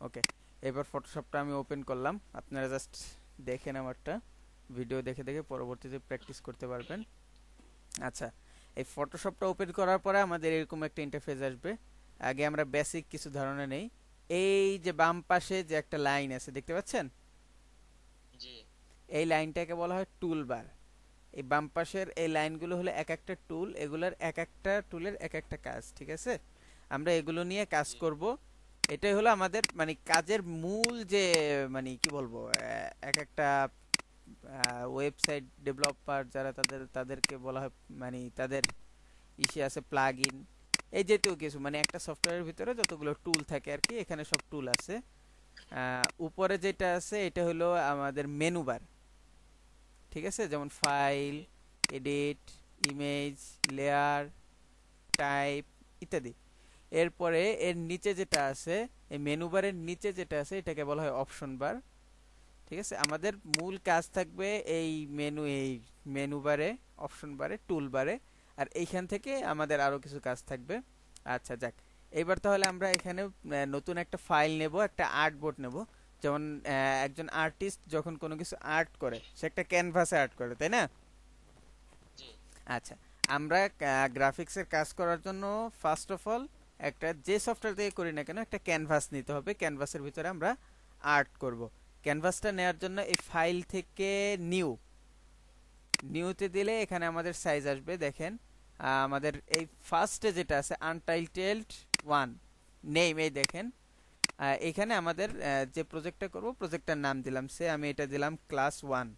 ওকে, এবার ফটোশপটা আমি ওপেন করলাম। আপনারা জাস্ট দেখেন আমারটা, ভিডিও দেখে দেখে পরবর্তীতে প্র্যাকটিস করতে পারবেন। আচ্ছা, এই ফটোশপটা ওপেন করার পরে আমাদের এরকম একটা ইন্টারফেস আসবে। আগে আমরা বেসিক কিছু ধারণা নেই। এই যে বাম পাশে যে একটা লাইন আছে দেখতে পাচ্ছেন, জি। এই লাইনটাকে বলা হয় টুল বার। এই বাম পাশের এই লাইনগুলো হলো এক একটা টুল, এগুলোর এক একটা টুলের এক একটা কাজ, ঠিক আছে? আমরা এগুলো নিয়ে কাজ জি। করব। এটাই হলো আমাদের মানে কাজের মূল যে মানে কি বলবো, এক একটা ওয়েবসাইট ডেভেলপার যারা তাদেরকে বলা হয় মানে তাদের ইসে আছে প্লাগ ইন, এই জাতীয় কিছু মানে একটা সফটওয়্যারের ভিতরে যতগুলো টুল থাকে আর কি, এখানে সব টুল আছে। উপরে যেটা আছে এটা হলো আমাদের মেনু বার, ঠিক আছে? যেমন file, edit, image, layer, type ইত্যাদি। এরপরে এর নিচে যেটা আছে, এই মেনু বারের নিচে যেটা আছে এটাকে বলা হয় অপশন বার, ঠিক আছে? আমাদের মূল কাজ থাকবে এই মেনু বারে, অপশন বারে, টুল বারে, আর এইখান থেকে আমাদের আরো কিছু কাজ থাকবে। আচ্ছা যাক, এইবার তাহলে আমরা এখানে নতুন একটা ফাইল নেব, একটা আর্টবোর্ড নেব। যেমন একজন আর্টিস্ট যখন কোনো কিছু আর্ট করে সে একটা ক্যানভাসে আর্ট করে, তাই না? জি। আচ্ছা, আমরা গ্রাফিক্সের কাজ করার জন্য ফার্স্ট অফ অল একটা যে সফটওয়্যার দিয়ে করি না কেন একটা ক্যানভাস নিতে হবে। ক্যানভাসের ভিতরে আমরা আর্ট করব। ক্যানভাসটা নেওয়ার জন্য এই ফাইল থেকে নিউতে দিলে এখানে আমাদের সাইজ আসবে, দেখেন। আমাদের এই ফার্স্টে যেটা আছে আনটাইটেলড ওয়ান নেম, এই দেখেন। এখানে আমাদের যে প্রজেক্টটা করব প্রজেক্টটার নাম দিলাম, আমি এটা দিলাম ক্লাস ওয়ান।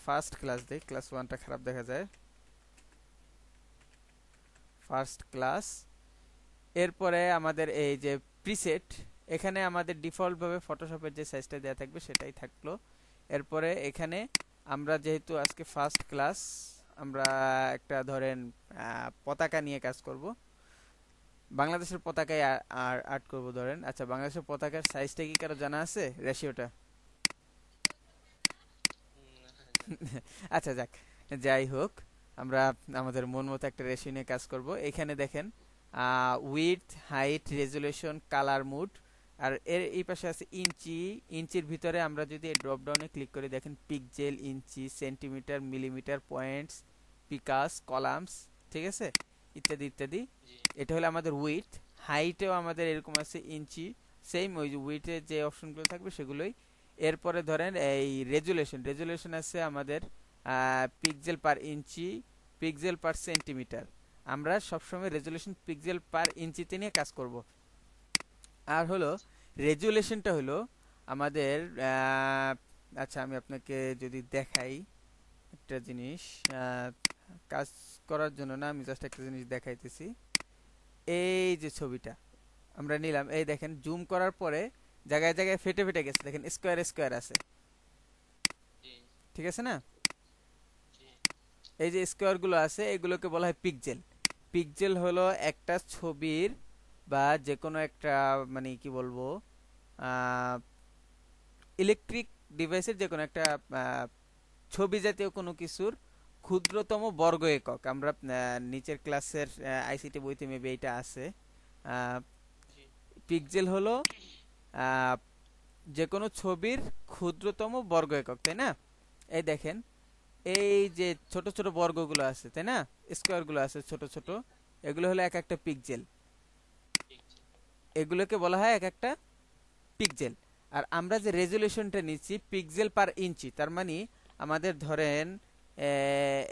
ফার্স্ট ক্লাস দিই, ক্লাস ওয়ানটা খারাপ দেখা যায়। First class. এরপরে আমাদের এই যে প্রিসেট, এখানে আমাদের ডিফল্টভাবে ফটোশপের যে সাইজটা দেওয়া থাকবে সেটাই থাকলো। এরপরে এখানে আমরা যেহেতু আজকে ফার্স্ট ক্লাস, আমরা একটা ধরেন পতাকা নিয়ে কাজ করব, বাংলাদেশের পতাকায় আর আর্ট করব ধরেন। আচ্ছা, বাংলাদেশের পতাকার সাইজটা কি কারো জানা আছে, রেশিওটা? জানি না। আচ্ছা যাক, যাই হোক, আমরা আমাদের মন মতো একটা রেশিও নিয়ে কাজ করব। এখানে দেখেন width, height, resolution, colour, mode, আর এর এই পাশে আছে ইঞ্চি। ইঞ্চির ভিতরে আমরা যদি ড্রপ ডাউনে ক্লিক করি দেখেন pixel, inch, centimetre, millimetre, points, picas, columns, ঠিক আছে, ইত্যাদি ইত্যাদি। জি। এটা হলো আমাদের উইডথ। হাইটেও আমাদের এরকম আছে ইঞ্চি, সেম ওই যে উইডথের যে অপশনগুলো থাকবে সেগুলোই। এরপরে ধরেন এই রেজুলেশন, রেজুলেশন আছে আমাদের পিক্সেল পার ইঞ্চি, পিক্সেল পার সেন্টিমিটার। আমরা সবসময় রেজুলেশন পিক্সেল পার ইঞ্চিতে নিয়ে কাজ করব। আর হলো রেজুলেশনটা হলো আমাদের আচ্ছা আমি আপনাকে যদি দেখাই একটা জিনিস, আহ, কাজ করার জন্য না, আমি জাস্ট একটা জিনিস দেখাইতেছি। এই যে ছবিটা আমরা নিলাম, এই দেখেন জুম করার পরে জায়গায় জায়গায় ফেটে ফেটে গেছে, দেখেন স্কোয়ার স্কোয়ার আছে, জি। ঠিক আছে না? জি। এই যে স্কোয়ার গুলো আছে এগুলোকে বলা হয় পিক্সেল। পিক্সেল হলো একটা ছবির বা যে কোনো একটা মানে কি বলবো ইলেকট্রিক ডিভাইসের যে কোনো একটা আহ, ছবি জাতীয় কোনো কিছুর ক্ষুদ্রতম বর্গ একক। আমরা নিচের ক্লাসের আইসিটি বইতে মেবি এটা আছে। জি। পিক্সেল হলো আহ, যে কোনো ছবির ক্ষুদ্রতম বর্গ একক, তাই না? এই দেখেন এই যে ছোট ছোট বর্গগুলো আছে তাই না, স্কোয়ারগুলো আছে ছোট ছোট, জি। এগুলো হলো এক একটা পিক্সেল। ঠিক আছে। এগুলোকে বলা হয় এক একটা পিক্সেল। আর আমরা যে রেজুলেশনটা নিচ্ছি পিক্সেল পার ইঞ্চি, তার মানে আমাদের ধরেন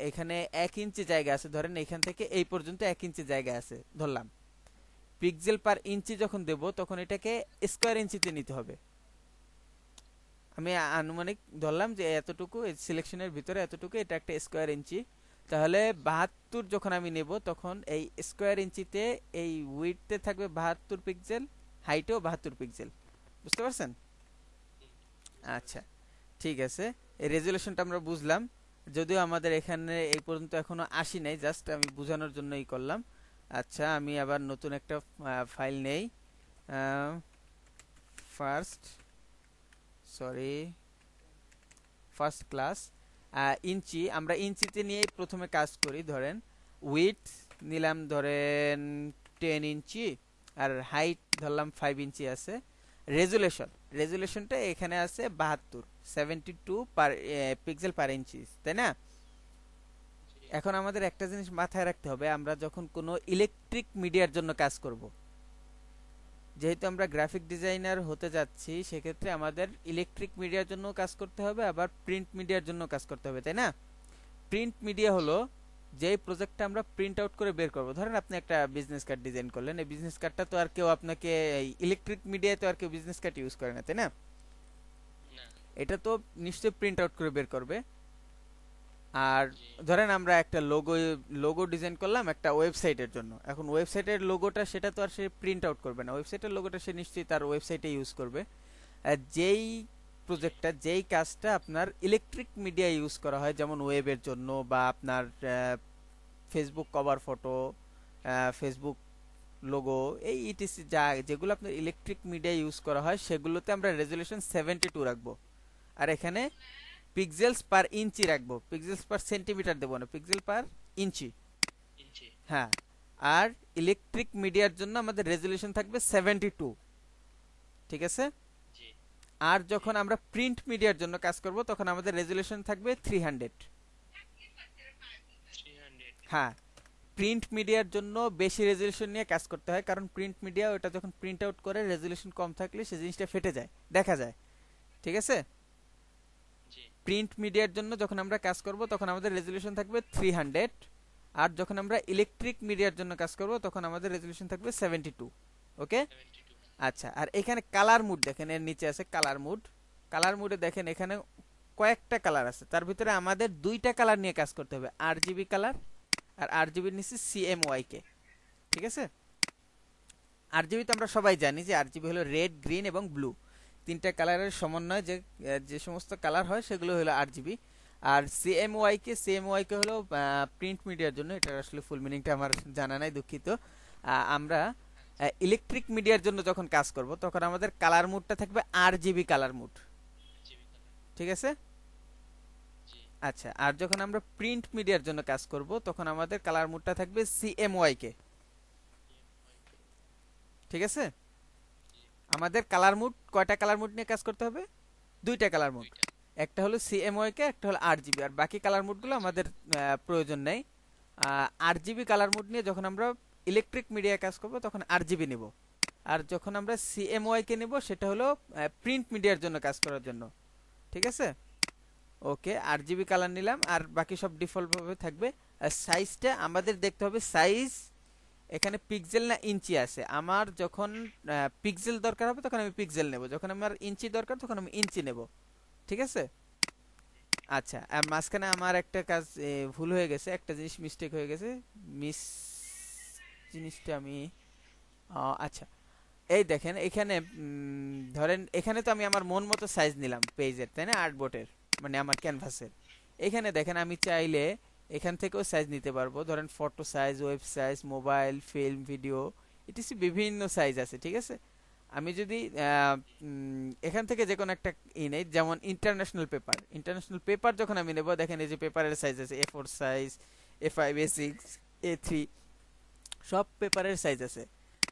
এখানে 1 ইঞ্চি জায়গা আছে, ধরেন এখান থেকে এই পর্যন্ত 1 ইঞ্চি জায়গা আছে ধরলাম। পিক্সেল পার ইঞ্চি যখন দেব তখন এটাকে স্কোয়ার ইঞ্চিতে নিতে হবে। আমি আনুমানিক ধরলাম যে এতটুকু সিলেকশনের ভিতরে এতটুকু, এটা একটা স্কোয়ার ইঞ্চি। তাহলে 72 যখন আমি নেব তখন এই স্কোয়ার ইঞ্চিতে এই উইডথে থাকবে 72 পিক্সেল, হাইটেও 72 পিক্সেল। বুঝতে পারছেন? হুম, বুঝতে আচ্ছা, পারছি। ঠিক আছে। এই রেজুলেশনটা আমরা বুঝলাম, যদিও আমাদের এখানে এই পর্যন্ত এখনো আসি নাই, জাস্ট আমি বোঝানোর জন্যই করলাম। আচ্ছা, আমি আবার নতুন একটা ফাইল নেই। ফার্স্ট, সরি, ফার্স্ট ক্লাস ইঞ্চি। আমরা ইঞ্চিতে নিয়ে প্রথমে কাজ করি। ধরেন উইডথ নিলাম ধরেন 10 ইঞ্চি, আর হাইট ধরলাম 5 ইঞ্চি আছে। রেজুলেশন, রেজুলেশনটা এখানে আছে 72, 72 পার পিক্সেল পার ইঞ্চি, তাই না? জি এখন আমাদের একটা জিনিস মাথায় রাখতে হবে, আমরা যখন কোনো ইলেকট্রিক মিডিয়ার জন্য কাজ করব, যেহেতু আমরা গ্রাফিক ডিজাইনার হতে যাচ্ছি, সেক্ষেত্রে আমাদের ইলেকট্রিক মিডিয়ার জন্য কাজ করতে হবে, আবার প্রিন্ট মিডিয়ার জন্য কাজ করতে হবে, তাই না? প্রিন্ট মিডিয়া জি হলো যেই প্রজেক্টটা আমরা প্রিন্ট আউট করে বের করব। ধরেন আপনি একটা বিজনেস কার্ড ডিজাইন করলেন, এই বিজনেস কার্ডটা তো আর কেউ আপনাকে ইলেকট্রিক মিডিয়ায় তো আর কেউ বিজনেস কার্ড ইউজ করে না, তাই না? না এটা তো নিশ্চয়ই প্রিন্ট আউট করে বের করবে। আর জি ধরেন আমরা একটা লোগো লোগো ডিজাইন করলাম একটা ওয়েবসাইটের জন্য, এখন ওয়েবসাইটের লোগোটা সেটা তো আর সে প্রিন্ট আউট করবে না, ওয়েবসাইটের লোগোটা সে নিশ্চয়ই তার ওয়েবসাইটে ইউজ করবে। যেই জি প্রজেক্টটা, যেই কাজটা আপনার ইলেকট্রিক মিডিয়া ইউজ করা হয়, যেমন ওয়েবের জন্য বা আপনার Facebook cover photo, Facebook logo, এই ইটিসি যা যেগুলো আপনার ইলেকট্রিক মিডিয়া ইউজ করা হয়, সেগুলোতে আমরা রেজুলেশন 72 রাখবো। আর এখানে পিক্সেলস পার ইঞ্চি রাখবো, পিক্সেলস পার সেন্টিমিটার দেবো না, পিক্সেল পার ইঞ্চি। ইঞ্চি হ্যাঁ। আর ইলেকট্রিক মিডিয়ার জন্য আমাদের রেজুলেশন থাকবে 72, ঠিক আছে? জি আর জি যখন আমরা প্রিন্ট মিডিয়ার জন্য কাজ করব, তখন আমাদের রেজুলেশন থাকবে 300। 300 হ্যাঁ, প্রিন্ট মিডিয়ার জন্য বেশি রেজুলেশন নিয়ে কাজ করতে হয়, কারণ প্রিন্ট মিডিয়া ওটা যখন প্রিন্ট আউট করে রেজুলেশন কম থাকলে সে জিনিসটা ফেটে যায়, দেখা যায়, ঠিক আছে? জি প্রিন্ট মিডিয়ার জন্য যখন আমরা কাজ করব, তখন আমাদের রেজুলেশন থাকবে 300। আর যখন আমরা ইলেকট্রিক মিডিয়ার জন্য কাজ করব, তখন আমাদের রেজুলেশন থাকবে 72। ওকে। 72 আচ্ছা, আর এখানে কালার মুড দেখেন, এর নিচে আছে কালার মুড। কালার মুডে দেখেন এখানে কয়েকটা কালার আছে, তার ভিতরে আমাদের দুইটা কালার নিয়ে কাজ করতে হবে, আরজিবি কালার আর আরজিবির নিচে সিএমওয়াইকে, ঠিক আছে? আরজিবি তো আমরা সবাই জানি যে আরজিবি হলো রেড, গ্রিন এবং ব্লু, তিনটা কালারের সমন্বয় যে যে সমস্ত কালার হয় সেগুলো হলো আরজিবি। আর সিএমওয়াইকে হলো প্রিন্ট মিডিয়ার জন্য, এটা আসলে ফুল মিনিংটা আমার জানা নাই, দুঃখিত। আমরা ইলেকট্রিক মিডিয়ার জন্য যখন কাজ করব, তখন আমাদের কালার মুডটা থাকবে RGB colour mode, GB colour ঠিক আছে? জি আচ্ছা, আর যখন আমরা প্রিন্ট মিডিয়ার জন্য কাজ করব, তখন আমাদের কালার মুডটা থাকবে সিএমওয়াইকে, ওকে ঠিক আছে? জি আমাদের কালার মুড, কয়টা কালার মুড নিয়ে কাজ করতে হবে? দুইটা কালার মুড, দুইটা একটা হলো সিএমওয়াইকে, একটা হলো আরজিবি। আর বাকি কালার মুডগুলো আরজিবি আমাদের প্রয়োজন নেই। আরজিবি কালার মুড নিয়ে যখন আমরা ইলেকট্রিক মিডিয়ায় কাজ করব, তখন আরজিবি নিব। আর যখন আমরা সিএমওয়াইকে নিব, সেটা হলো প্রিন্ট মিডিয়ার জন্য কাজ করার জন্য, ঠিক আছে? ওকে, আরজিবি কালার নিলাম, আর বাকি সব ডিফল্ট ভাবে থাকবে। আর সাইজটা আমাদের দেখতে হবে, সাইজ এখানে পিক্সেল না ইঞ্চি আছে। আমার যখন পিক্সেল দরকার হবে, তখন আমি পিক্সেল নেব, যখন আমার ইঞ্চি দরকার, তখন আমি ইঞ্চি নেব, ঠিক আছে? আচ্ছা, আর মাঝখানে আমার একটা কাজ ভুল হয়ে গেছে, একটা জিনিস মিস্টেক হয়ে গেছে। মিস জিনিসটা আমি আচ্ছা, এই দেখেন এখানে ধরেন এখানে তো আমি আমার মন মতো সাইজ নিলাম পেজের, তাই না? আর্টবোর্ডের, মানে আমার ক্যানভাসের। এখানে দেখেন আমি চাইলে এখান থেকেও সাইজ নিতে পারবো, ধরেন photo size, web size, mobile, film, video, etc বিভিন্ন সাইজ আছে, ঠিক আছে? আমি যদি এখান থেকে যে কোনো একটা নেই, যেমন ইন্টারন্যাশনাল পেপার, ইন্টারন্যাশনাল পেপার যখন আমি নেব, দেখেন এই যে পেপারের সাইজ আছে, A4 size, A5, A6, A3, সব পেপারের সাইজ আছে।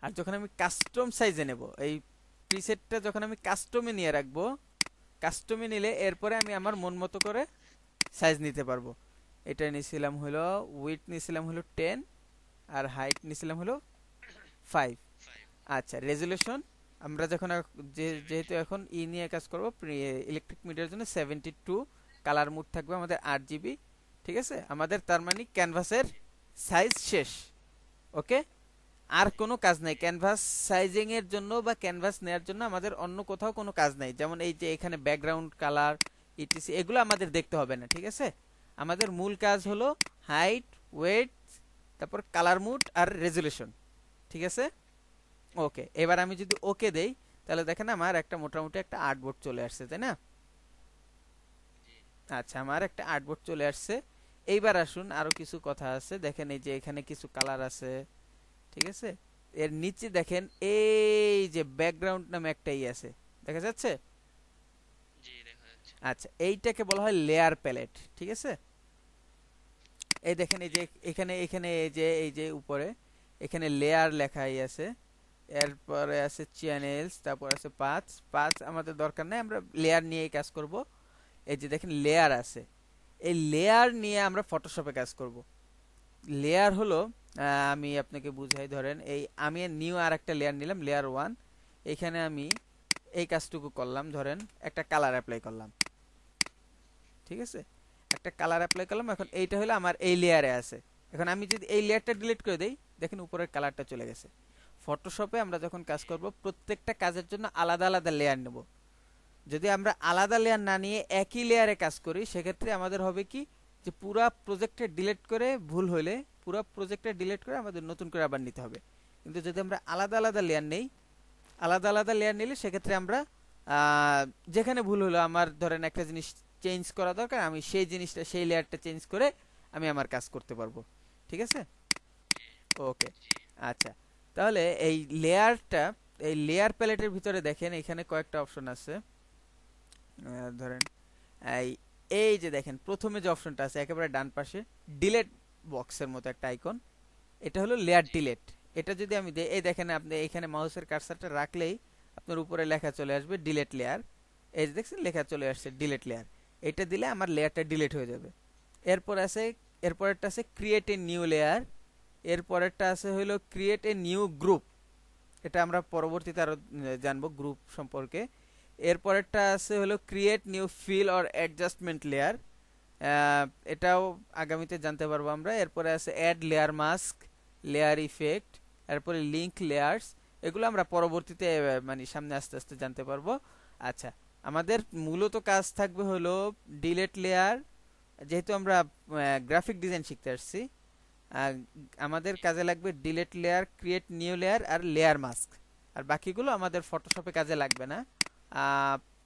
আর যখন আমি কাস্টম সাইজে নেব, এই প্রিসেটটা যখন আমি কাস্টমে নিয়ে রাখবো, কাস্টমে নিলে এরপরে আমি আমার মন মতো করে সাইজ নিতে পারবো। এটা নিয়েছিলাম হলো, উইডথ নিয়েছিলাম হলো 10, আর হাইট নিয়েছিলাম হলো 5। 5 আচ্ছা, রেজুলেশন আমরা যখন যেহেতু এখন নিয়ে কাজ করব, ইলেকট্রিক মিডিয়ার জন্য 72, কালার মুড থাকবে আমাদের 8 জিবি, ঠিক আছে? আমাদের তার মানে ক্যানভাসের সাইজ শেষ। ওকে, আর কোনো কাজ নাই ক্যানভাস সাইজিং এর জন্য বা ক্যানভাস নেয়ার জন্য, আমাদের অন্য কোথাও কোনো কাজ নাই। যেমন এই যে এখানে ব্যাকগ্রাউন্ড কালার, ইটিসি, এগুলো আমাদের দেখতে হবে না, ঠিক আছে? আমাদের মূল কাজ হলো হাইট, ওয়েট, তারপর কালার মুড আর রেজুলেশন, ঠিক আছে? ওকে, এবার আমি যদি ওকে দেই, তাহলে দেখেন আমার একটা মোটামুটি একটা আর্টবোর্ড চলে আসছে, তাই না? জি আচ্ছা, আমার একটা আর্টবোর্ড চলে আসছে। এইবার আসুন, আরো কিছু কথা আছে। দেখেন এই যে এখানে কিছু কালার আছে, ঠিক আছে? এর নিচে দেখেন এই যে ব্যাকগ্রাউন্ড নামে একটা আছে, দেখা যাচ্ছে? জি দেখা যাচ্ছে আচ্ছা, এইটাকে বলা হয় লেয়ার প্যালেট, ঠিক আছে? এই দেখেন এই জি যে এখানে এখানে এই যে উপরে এখানে লেয়ার লেখাই আছে, এরপরে আছে চ্যানেলস, তারপর আছে পাথ। পাথ আমাদের দরকার নাই, আমরা লেয়ার নিয়েই কাজ করব। এই যে দেখেন লেয়ার আছে, এই লেয়ার নিয়ে আমরা ফটোশপে কাজ করব। লেয়ার হলো আমি আপনাকে বুঝাই, ধরেন এই আমি নিউ আর একটা লেয়ার নিলাম, লেয়ার 1। এখানে আমি এই কাজটুকু করলাম, ধরেন একটা কালার অ্যাপ্লাই করলাম, ঠিক আছে, একটা কালার অ্যাপ্লাই করলাম। এখন এইটা হলো আমার এই লেয়ারে আছে। এখন আমি যদি এই লেয়ারটা ডিলিট করে দেই, দেখেন উপরের কালারটা চলে গেছে। ফটোশপে আমরা যখন কাজ করব প্রত্যেকটা কাজের জন্য আলাদা আলাদা লেয়ার নেব। যদি আমরা আলাদা লেয়ার না নিয়ে একই লেয়ারে কাজ করি, সেক্ষেত্রে আমাদের হবে কি, যে পুরা প্রজেক্টে ডিলিট করে, ভুল হলে পুরো প্রজেক্টে ডিলিট করে আমাদের নতুন করে আবার নিতে হবে। কিন্তু যদি আমরা আলাদা আলাদা লেয়ার নেই, আলাদা আলাদা লেয়ার নিলে সেক্ষেত্রে আমরা যেখানে ভুল হলো, আমার ধরেন একটা জিনিস চেঞ্জ করা দরকার, আমি সেই জিনিসটা সেই লেয়ারটা চেঞ্জ করে আমি আমার কাজ করতে পারবো। ঠিক আছে, ওকে। আচ্ছা, তাহলে এই লেয়ারটা, এই লেয়ার প্যালেটের ভিতরে দেখেন এখানে কয়েকটা অপশন আছে। ধরেন এই এই যে দেখেন প্রথমে যে অপশনটা আছে একেবারে ডান পাশে, ডিলেট বক্সের মতো একটা আইকন, এটা হলো লেয়ার ডিলেট। এটা যদি আমি দেই, এই দেখেন আপনি এখানে মাউসের কার্সারটা রাখলেই আপনার উপরে লেখা চলে আসবে ডিলেট লেয়ার। এই যে দেখছেন লেখা চলে আসছে ডিলেট লেয়ার, এটা দিলে আমার লেয়ারটা ডিলিট হয়ে যাবে। এরপর আছে, এরপরেরটা আছে ক্রিয়েট এ নিউ লেয়ার। এরপরেরটা আছে হলো ক্রিয়েট এ নিউ গ্রুপ, এটা আমরা পরবর্তীতে আরো জানবো গ্রুপ সম্পর্কে। এরপরেরটা আছে হলো create new fill or adjustment layer, এটাও আগামীতে জানতে পারবো আমরা। এরপরে আছে add layer mask, layer effect, এরপরে লিঙ্ক লেয়ার্স। এগুলো আমরা পরবর্তীতে মানে সামনে আস্তে আস্তে জানতে পারবো। আচ্ছা, আমাদের মূলত কাজ থাকবে হলো ডিলেট লেয়ার। যেহেতু আমরা গ্রাফিক ডিজাইন শিখতে আসছি, আমাদের কাজে লাগবে delete layer, create new layer আর লেয়ার মাস্ক। আর বাকিগুলো আমাদের ফটোশপে কাজে লাগবে না।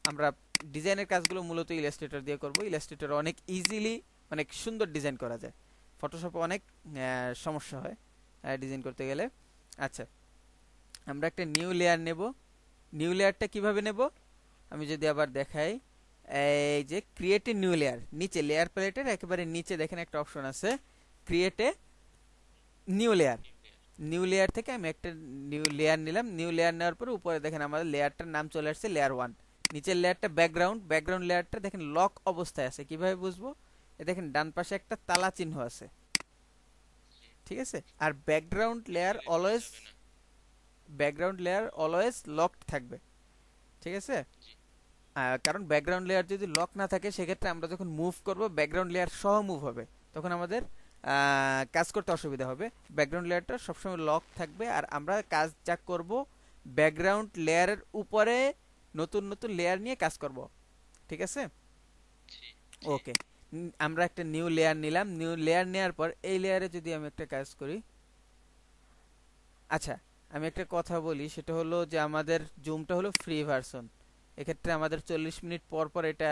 আমরা ডিজাইনের কাজগুলো মূলত ইলাস্ট্রেটর দিয়ে করব। ইলাস্ট্রেটর অনেক ইজিলি অনেক সুন্দর ডিজাইন করা যায়, ফটোশপে অনেক সমস্যা হয় ডিজাইন করতে গেলে। আচ্ছা, আমরা একটা নিউ লেয়ার নেব। নিউ লেয়ারটা কিভাবে নেব আমি যদি আবার দেখাই, এই যে ক্রিয়েট এ নিউ লেয়ার, নিচে লেয়ার প্যালেটের একেবারে নিচে দেখেন একটা অপশন আছে create a new layer. New layer থেকে আমি একটা নিউ লেয়ার নিলাম। নিউ লেয়ার নেওয়ার পরে উপরে দেখেন আমাদের লেয়ারটার নাম চলে আসছে লেয়ার 1। নিচের লেয়ারটা ব্যাকগ্রাউন্ড, ব্যাকগ্রাউন্ড লেয়ারটা দেখেন লক অবস্থায় আছে। কিভাবে বুঝবো, এ দেখেন ডান পাশে একটা তালা চিহ্ন আছে, ঠিক আছে। আর ব্যাকগ্রাউন্ড লেয়ার ডিলিট করা অলওয়েজ, যাবে না। ব্যাকগ্রাউন্ড লেয়ার অলওয়েজ লকড থাকবে, ঠিক আছে। জি কারণ ব্যাকগ্রাউন্ড লেয়ার যদি লক না থাকে, সেক্ষেত্রে আমরা যখন মুভ করব ব্যাকগ্রাউন্ড লেয়ার সহ মুভ হবে, তখন আমাদের কাজ করতে অসুবিধা হবে। ব্যাকগ্রাউন্ড লেয়ারটা সবসময় লক থাকবে, আর আমরা কাজ যা করব ব্যাকগ্রাউন্ড লেয়ারের উপরে নতুন নতুন লেয়ার নিয়ে কাজ করব, ঠিক আছে, জি জি ওকে। আমরা একটা নিউ লেয়ার নিলাম। নিউ লেয়ার নেওয়ার পর এই লেয়ারে যদি আমি একটা কাজ করি, আচ্ছা আমি একটা কথা বলি, সেটা হলো যে আমাদের জুমটা হলো ফ্রি ভার্সন। এক্ষেত্রে আমাদের 40 মিনিট পর পর এটা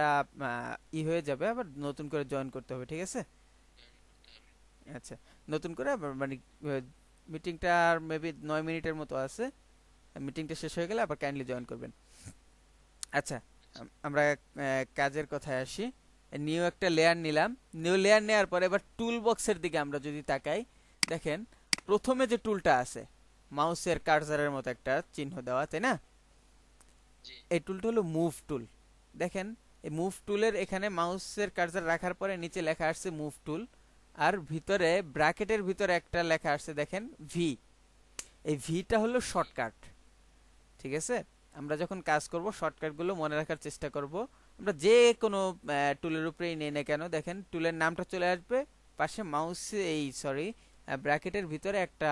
হয়ে যাবে, আবার নতুন করে জয়েন করতে হবে, ঠিক আছে। জয়েন করতে হবে। আচ্ছা, নতুন করে আবার মানে মিটিংটা আর মেবি 9 মিনিটের মতো আছে, মিটিংটা শেষ হয়ে গেলে আবার কাইন্ডলি জয়েন করবেন। আচ্ছা, আচ্ছা আমরা কাজের কথায় আসি। নিউ একটা লেয়ার নিলাম। নিউ লেয়ার নেওয়ার পরে এবার টুল বক্সের দিকে আমরা যদি তাকাই, দেখেন প্রথমে যে টুলটা আছে মাউসের কার্সারের মতো একটা চিহ্ন দেওয়া, তাই না, জি এই টুলটা হলো মুভ টুল। দেখেন এই মুভ টুলের এখানে মাউসের কার্সার রাখার পরে নিচে লেখা আসছে মুভ টুল, আর ভিতরে ব্র্যাকেটের ভিতরে একটা লেখা আসছে দেখেন ভি। এই ভিটা হলো শর্টকাট, ঠিক আছে। আমরা যখন কাজ করব শর্টকাটগুলো মনে রাখার চেষ্টা করব। আমরা যে কোনো টুলের উপরেই নেই না কেন, দেখেন টুলের নামটা চলে আসবে পাশে, মাউস এই সরি ব্র্যাকেটের ভিতরে একটা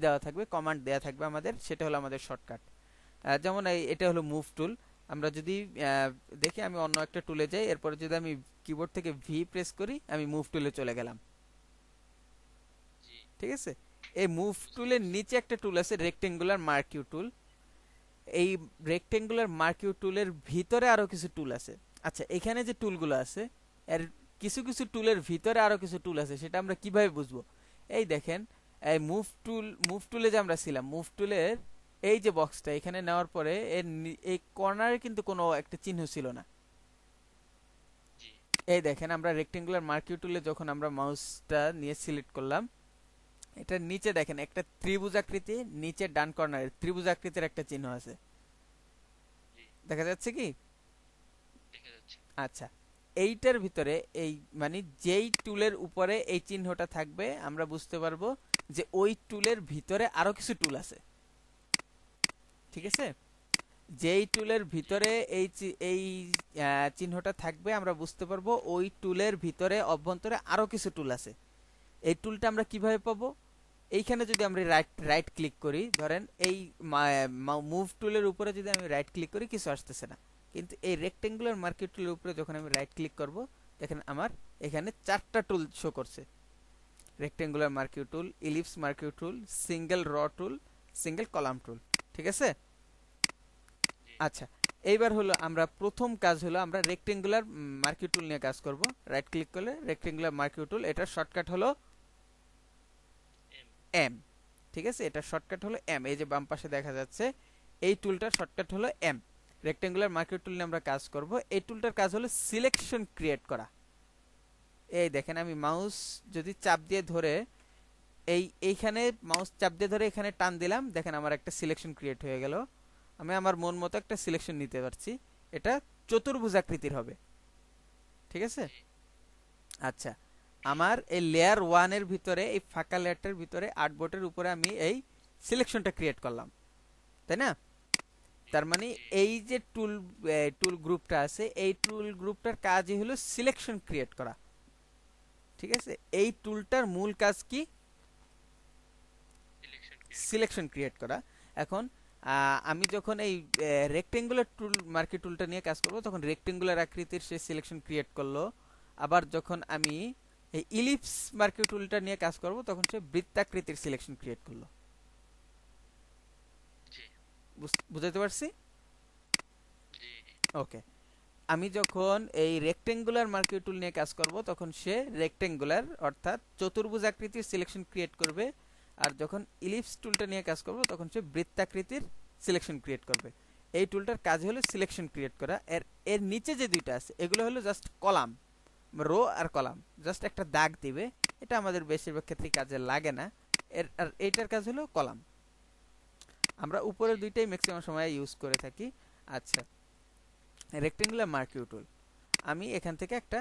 দেওয়া থাকবে, কমান্ড দেওয়া থাকবে আমাদের, সেটা হলো আমাদের শর্টকাট। যেমন এটা হলো মুভ টুল। আমরা যদি দেখি, আমি অন্য একটা টুলে যাই, এরপরে যদি আমি কিবোর্ড থেকে ভি প্রেস করি, আমি মুভ টুলে চলে গেলাম, জি ঠিক আছে। এই মুভ বুঝতে টুলের পারছি। নিচে একটা টুল আছে রেক্টেঙ্গুলার মার্কিউ টুল। এই রেক্টেঙ্গুলার মার্কিউ টুলের ভিতরে আরো কিছু টুল আছে। আচ্ছা, এখানে যে টুলগুলো আছে এর কিছু কিছু টুলের ভিতরে আরো কিছু টুল আছে, সেটা আমরা কিভাবে বুঝবো। এই দেখেন, এই মুভ টুল, মুভ টুলে যে আমরা ছিলাম, মুভ টুলের এই যে বক্সটা এখানে নেওয়ার পরে এর এই কর্নারে কিন্তু কোনো একটা চিহ্ন ছিল না। জি এই দেখেন আমরা রেক্টেঙ্গুলার মার্কিউ টুলে যখন আমরা মাউসটা নিয়ে সিলেক্ট করলাম, এটার নিচে দেখেন একটা ত্রিভুজাকৃতি, নিচে ডান কর্নারে ত্রিভুজাকৃতির একটা চিহ্ন আছে, জি, দেখা যাচ্ছে কি? দেখা যাচ্ছে। আচ্ছা, এইটার ভিতরে এই মানে যেই টুলের উপরে এই চিহ্নটা থাকবে আমরা বুঝতে পারবো যে ওই টুলের ভিতরে আরো কিছু টুল আছে, ঠিক জি, আছে? যেই টুলের জি, ভিতরে এই চিহ্নটা থাকবে আমরা বুঝতে পারবো ওই টুলের ভিতরে অভ্যন্তরে আরো কিছু টুল আছে। এই টুলটা আমরা কিভাবে পাবো? এইখানে যদি আমরা রাইট রাইট ক্লিক করি, ধরেন এই মুভ টুলের উপরে যদি আমি রাইট ক্লিক করি কিছু আসতেছে না, কিন্তু এই রেক্টেঙ্গুলার মার্কিং টুলের উপরে যখন আমি রাইট ক্লিক করব, দেখেন আমার এখানে চারটা টুল শো করছে: রেক্টেঙ্গুলার মার্কিং টুল, ইলিপস মার্কিং টুল, সিঙ্গেল র টুল, সিঙ্গেল কলাম টুল, ঠিক আছে? জি, আচ্ছা, এইবার হলো আমরা প্রথম কাজ হলো আমরা রেক্টেঙ্গুলার মার্কিং টুল নিয়ে কাজ করব। রাইট ক্লিক করলে রেক্টেঙ্গুলার মার্কিং টুল, এটার শর্টকাট হলো এম, এম, ঠিক আছে? এটা শর্টকাট হলো এম, এই যে বাম পাশে দেখা যাচ্ছে এই টুলটার শর্টকাট হলো এম। রেক্টেঙ্গুলার মার্কিং টুল নিয়ে আমরা কাজ করব। এই টুলটার কাজ হলো সিলেকশন ক্রিয়েট করা। এই দেখেন আমি মাউস যদি চাপ দিয়ে ধরে এইখানে মাউস চাপ দিয়ে ধরে এখানে টান দিলাম, দেখেন আমার একটা সিলেকশন ক্রিয়েট হয়ে গেল। আমি আমার মন মতো একটা সিলেকশন নিতে পারছি। এটা চতুর্ভুজাকৃতির হবে, ঠিক আছে? জি, আচ্ছা, আমার এই লেয়ার ওয়ানের ভিতরে এই ফাঁকা লেয়ারটার ভিতরে আর্টবোর্ডের উপরে আমি এই সিলেকশনটা ক্রিয়েট করলাম, তাই না? জি, তার মানে জি, এই যে টুল টুল গ্রুপটা আছে এই টুল গ্রুপটার কাজই হলো সিলেকশন ক্রিয়েট করা, ঠিক আছে? এই টুলটার মূল কাজ কি? সিলেকশন ক্রিয়েট করা। সিলেকশন ক্রিয়েট করা। এখন আমি যখন এই রেক্টেঙ্গুলার টুল মার্কি টুলটা নিয়ে কাজ করব তখন রেক্টেঙ্গুলার আকৃতির সে সিলেকশন ক্রিয়েট করলো। আবার যখন আমি এই ইলিপস মার্কি টুলটা নিয়ে কাজ করব তখন সে বৃত্তাকৃতির সিলেকশন ক্রিয়েট করলো। জি, বুঝাতে পারছি? জি, ওকে। আমি যখন এই রেক্টেঙ্গুলার মার্কি টুল নিয়ে কাজ করব তখন সে রেক্টেঙ্গুলার অর্থাৎ চতুর্ভুজ আকৃতির সিলেকশন ক্রিয়েট করবে। আর যখন ইলিপস টুলটা নিয়ে কাজ করব তখন সে বৃত্তাকৃতির সিলেকশন ক্রিয়েট করবে। এই টুলটার কাজ হলো সিলেকশন ক্রিয়েট করা। এর এর নিচে যে দুইটা আছে এগুলো হলো জাস্ট কলাম, রো আর কলাম, জাস্ট একটা দাগ দিবে। এটা আমাদের বেশিরভাগ ক্ষেত্রে কাজে লাগে না। আর এইটার কাজ হলো কলাম। আমরা উপরের জি, দুইটাই ম্যাক্সিমাম সময় ইউজ করে থাকি। আচ্ছা, রেক্টেঙ্গুলার মার্কিং টুল, আমি এখান থেকে একটা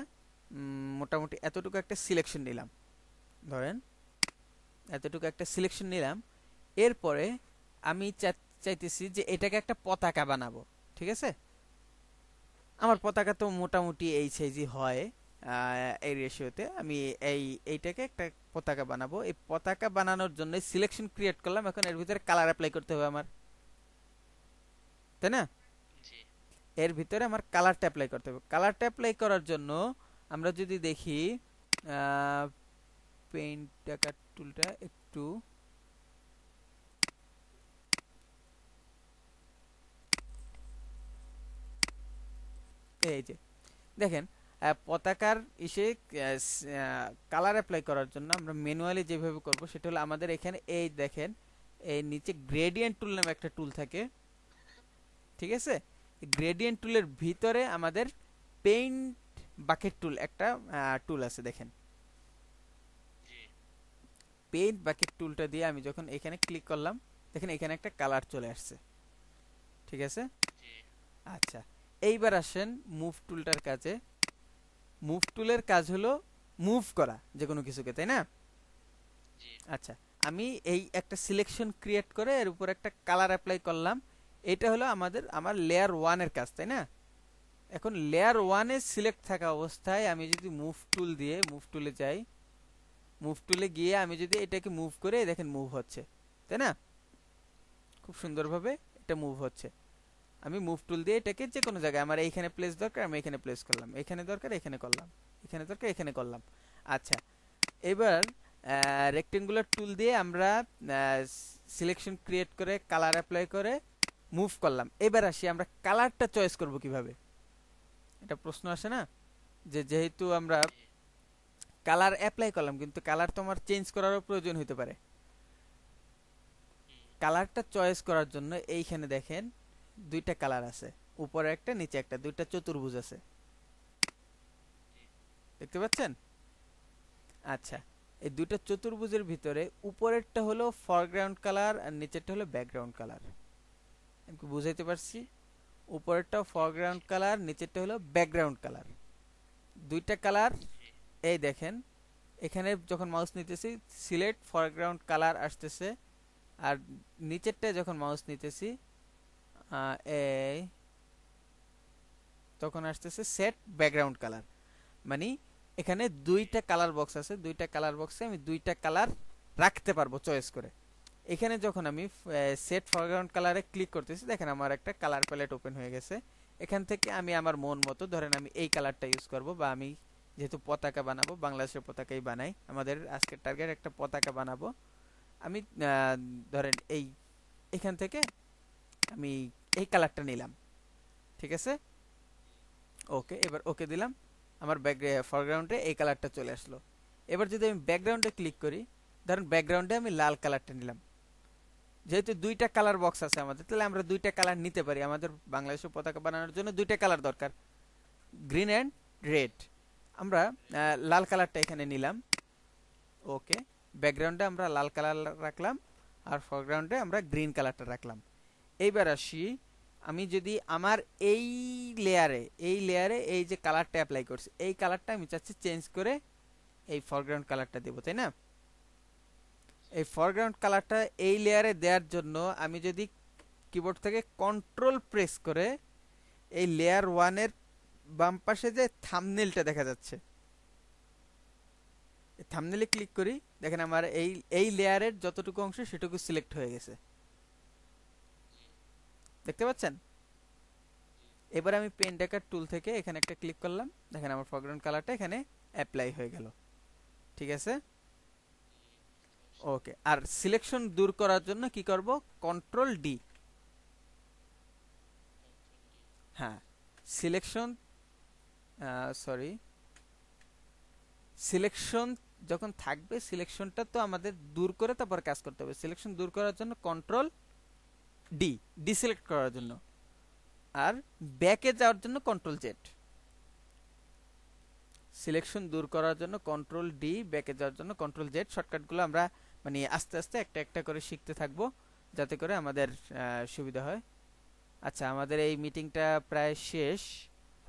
মোটামুটি এতটুকু একটা সিলেকশন নিলাম, ধরেন এতটুকু একটা সিলেকশন নিলাম। এরপরে আমি চাইতেছি যে এটাকে একটা পতাকা বানাবো, ঠিক আছে? আমার পতাকা তো মোটামুটি এই সাইজই হয়, এই রেশিওতে আমি এইটাকে একটা পতাকা বানাবো। এই পতাকা বানানোর জন্য সিলেকশন ক্রিয়েট করলাম, এখন এর ভিতরে কালার অ্যাপ্লাই করতে হবে আমার, তাই না? জি, এর ভিতরে আমার কালারটা অ্যাপ্লাই করতে হবে। কালারটা অ্যাপ্লাই করার জন্য আমরা যদি দেখি পেইন্ট টাকার টুলটা একটু, এই যে দেখেন পতাকার ইসে কালার অ্যাপ্লাই করার জন্য আমরা ম্যানুয়ালি যেভাবে করব সেটা হলো আমাদের এখানে এই দেখেন এই নিচে গ্রেডিয়েন্ট টুল নামে একটা টুল থাকে, ঠিক আছে? গ্রেডিয়েন্ট টুলের ভিতরে আমাদের পেইন্ট বাকেট টুল একটা টুল আছে, দেখেন জি, পেইন্ট বাকেট টুলটা দিয়ে আমি যখন এখানে ক্লিক করলাম দেখেন এখানে একটা কালার চলে আসছে, ঠিক আছে? জি, আচ্ছা, এইবার আসেন মুভ টুলটার কাজে। মুভ টুলের কাজ হলো মুভ করা যে কোনো কিছুকে, তাই না? জি, আচ্ছা, আমি এই একটা সিলেকশন ক্রিয়েট করে এর উপর একটা কালার অ্যাপ্লাই করলাম। এটা হলো আমার লেয়ার ওয়ানের কাজ, তাই না? এখন লেয়ার ওয়ানে সিলেক্ট থাকা অবস্থায় আমি যদি মুভ টুল দিয়ে মুভ টুলে যাই, মুভ টুলে গিয়ে আমি যদি এটাকে মুভ করে দেখেন মুভ হচ্ছে, তাই না? খুব সুন্দরভাবে এটা মুভ হচ্ছে। আমি মুভ টুল দিয়ে এটাকে যে কোনো জায়গায়, আমার এইখানে প্লেস দরকার আমি এখানে প্লেস করলাম, এখানে দরকার এখানে করলাম, এখানে দরকার এখানে করলাম। আচ্ছা, এবার রেক্টেঙ্গুলার টুল দিয়ে আমরা সিলেকশন ক্রিয়েট করে কালার অ্যাপ্লাই করে মুভ করলাম। এবার আসি আমরা কালারটা চয়েস করব কিভাবে, এটা প্রশ্ন আসে না? যে যেহেতু আমরা জি, কালার অ্যাপ্লাই করলাম কিন্তু কালার তো আমার চেঞ্জ করারও প্রয়োজন হতে পারে। হুম, কালারটা চয়েস করার জন্য এইখানে দেখেন দুইটা কালার আছে, উপরে একটা নিচে একটা, দুইটা চতুর্ভুজ আছে, জি, দেখতে পাচ্ছেন? আচ্ছা, জি, এই দুইটা চতুর্ভুজের ভিতরে উপরেরটা হলো ফরগ্রাউন্ড কালার আর নিচেরটা হলো ব্যাকগ্রাউন্ড কালার। আমি কি বুঝাইতে পারছি? উপরেরটা জি ফরগ্রাউন্ড বুঝছি। কালার, নিচেরটা হলো ব্যাকগ্রাউন্ড কালার। দুইটা কালার। জি এই দেখেন, এখানে যখন মাউস নিতেছি সিলেক্ট ফরগ্রাউন্ড কালার আসতেছে, আর নিচেরটা যখন মাউস নিতেছি এই তখন আসতেছে সেট ব্যাকগ্রাউন্ড কালার। মানে এখানে জি দুইটা কালার বক্স আছে, দুইটা কালার বক্সে আমি দুইটা কালার রাখতে পারবো চয়েস করে। এখানে যখন আমি সেট ফরগ্রাউন্ড কালারে ক্লিক করতেছি, দেখেন আমার একটা কালার প্যালেট ওপেন হয়ে গেছে। এখান থেকে আমি আমার মন মতো, ধরেন আমি এই কালারটা ইউজ করব, বা আমি যেহেতু পতাকা বানাবো, বাংলাদেশের পতাকাই বানাই, আমাদের আজকের টার্গেট একটা পতাকা বানাবো। আমি ধরেন এখান থেকে আমি এই কালারটা নিলাম, ঠিক আছে? ওকে, এবার ওকে দিলাম। আমার ফরগ্রাউন্ডে এই কালারটা চলে আসলো। এবার যদি আমি ব্যাকগ্রাউন্ডে ক্লিক করি, ধরেন ব্যাকগ্রাউন্ডে আমি লাল কালারটা নিলাম। যেহেতু দুইটা কালার বক্স আছে আমাদের, তাহলে আমরা দুইটা কালার নিতে পারি। আমাদের বাংলাদেশের পতাকা বানানোর জন্য দুইটা কালার দরকার, গ্রিন অ্যান্ড রেড। আমরা লাল কালারটা এখানে নিলাম। ওকে, ব্যাকগ্রাউন্ডে আমরা লাল কালার রাখলাম, আর ফরগ্রাউন্ডে আমরা গ্রিন কালারটা রাখলাম। এইবার আসি, আমি যদি আমার এই লেয়ারে এই যে কালারটা অ্যাপ্লাই করছি, এই কালারটা আমি চাচ্ছি চেঞ্জ করে এই ফরগ্রাউন্ড কালারটা দেবো, তাই না? এই ফরগ্রাউন্ড কালারটা এই লেয়ারে দেওয়ার জন্য আমি যদি কিবোর্ড থেকে কন্ট্রোল প্রেস করে এই লেয়ার ওয়ানের বাম পাশে যে থাম্বনেলটা দেখা যাচ্ছে, এই থাম্বনেলে ক্লিক করি, দেখেন আমার এই লেয়ারের যতটুকু অংশ সেটুকু সিলেক্ট হয়ে গেছে, দেখতে পাচ্ছেন? এবার আমি পেন ডেকার টুল থেকে এখানে একটা ক্লিক করলাম, দেখেন আমার ফরগ্রাউন্ড কালারটা এখানে অ্যাপ্লাই হয়ে গেল, ঠিক আছে? ওকে, আর সিলেকশন দূর করার জন্য কি করব? Control D. হ্যাঁ, সিলেকশন, সরি, সিলেকশন যখন থাকবে, সিলেকশনটা তো আমাদের দূর করে তারপর কাজ করতে হবে। সিলেকশন দূর করার জন্য কন্ট্রোল ডি, ডিসিলেক্ট করার জন্য। আর ব্যাকে যাওয়ার জন্য কন্ট্রোল জেড। সিলেকশন দূর করার জন্য কন্ট্রোল ডি, ব্যাকে যাওয়ার জন্য কন্ট্রোল জেড। শর্টকাটগুলো আমরা মানে আস্তে আস্তে একটা একটা করে শিখতে থাকবো, যাতে করে আমাদের সুবিধা হয়। আচ্ছা, আমাদের এই মিটিংটা প্রায় শেষ।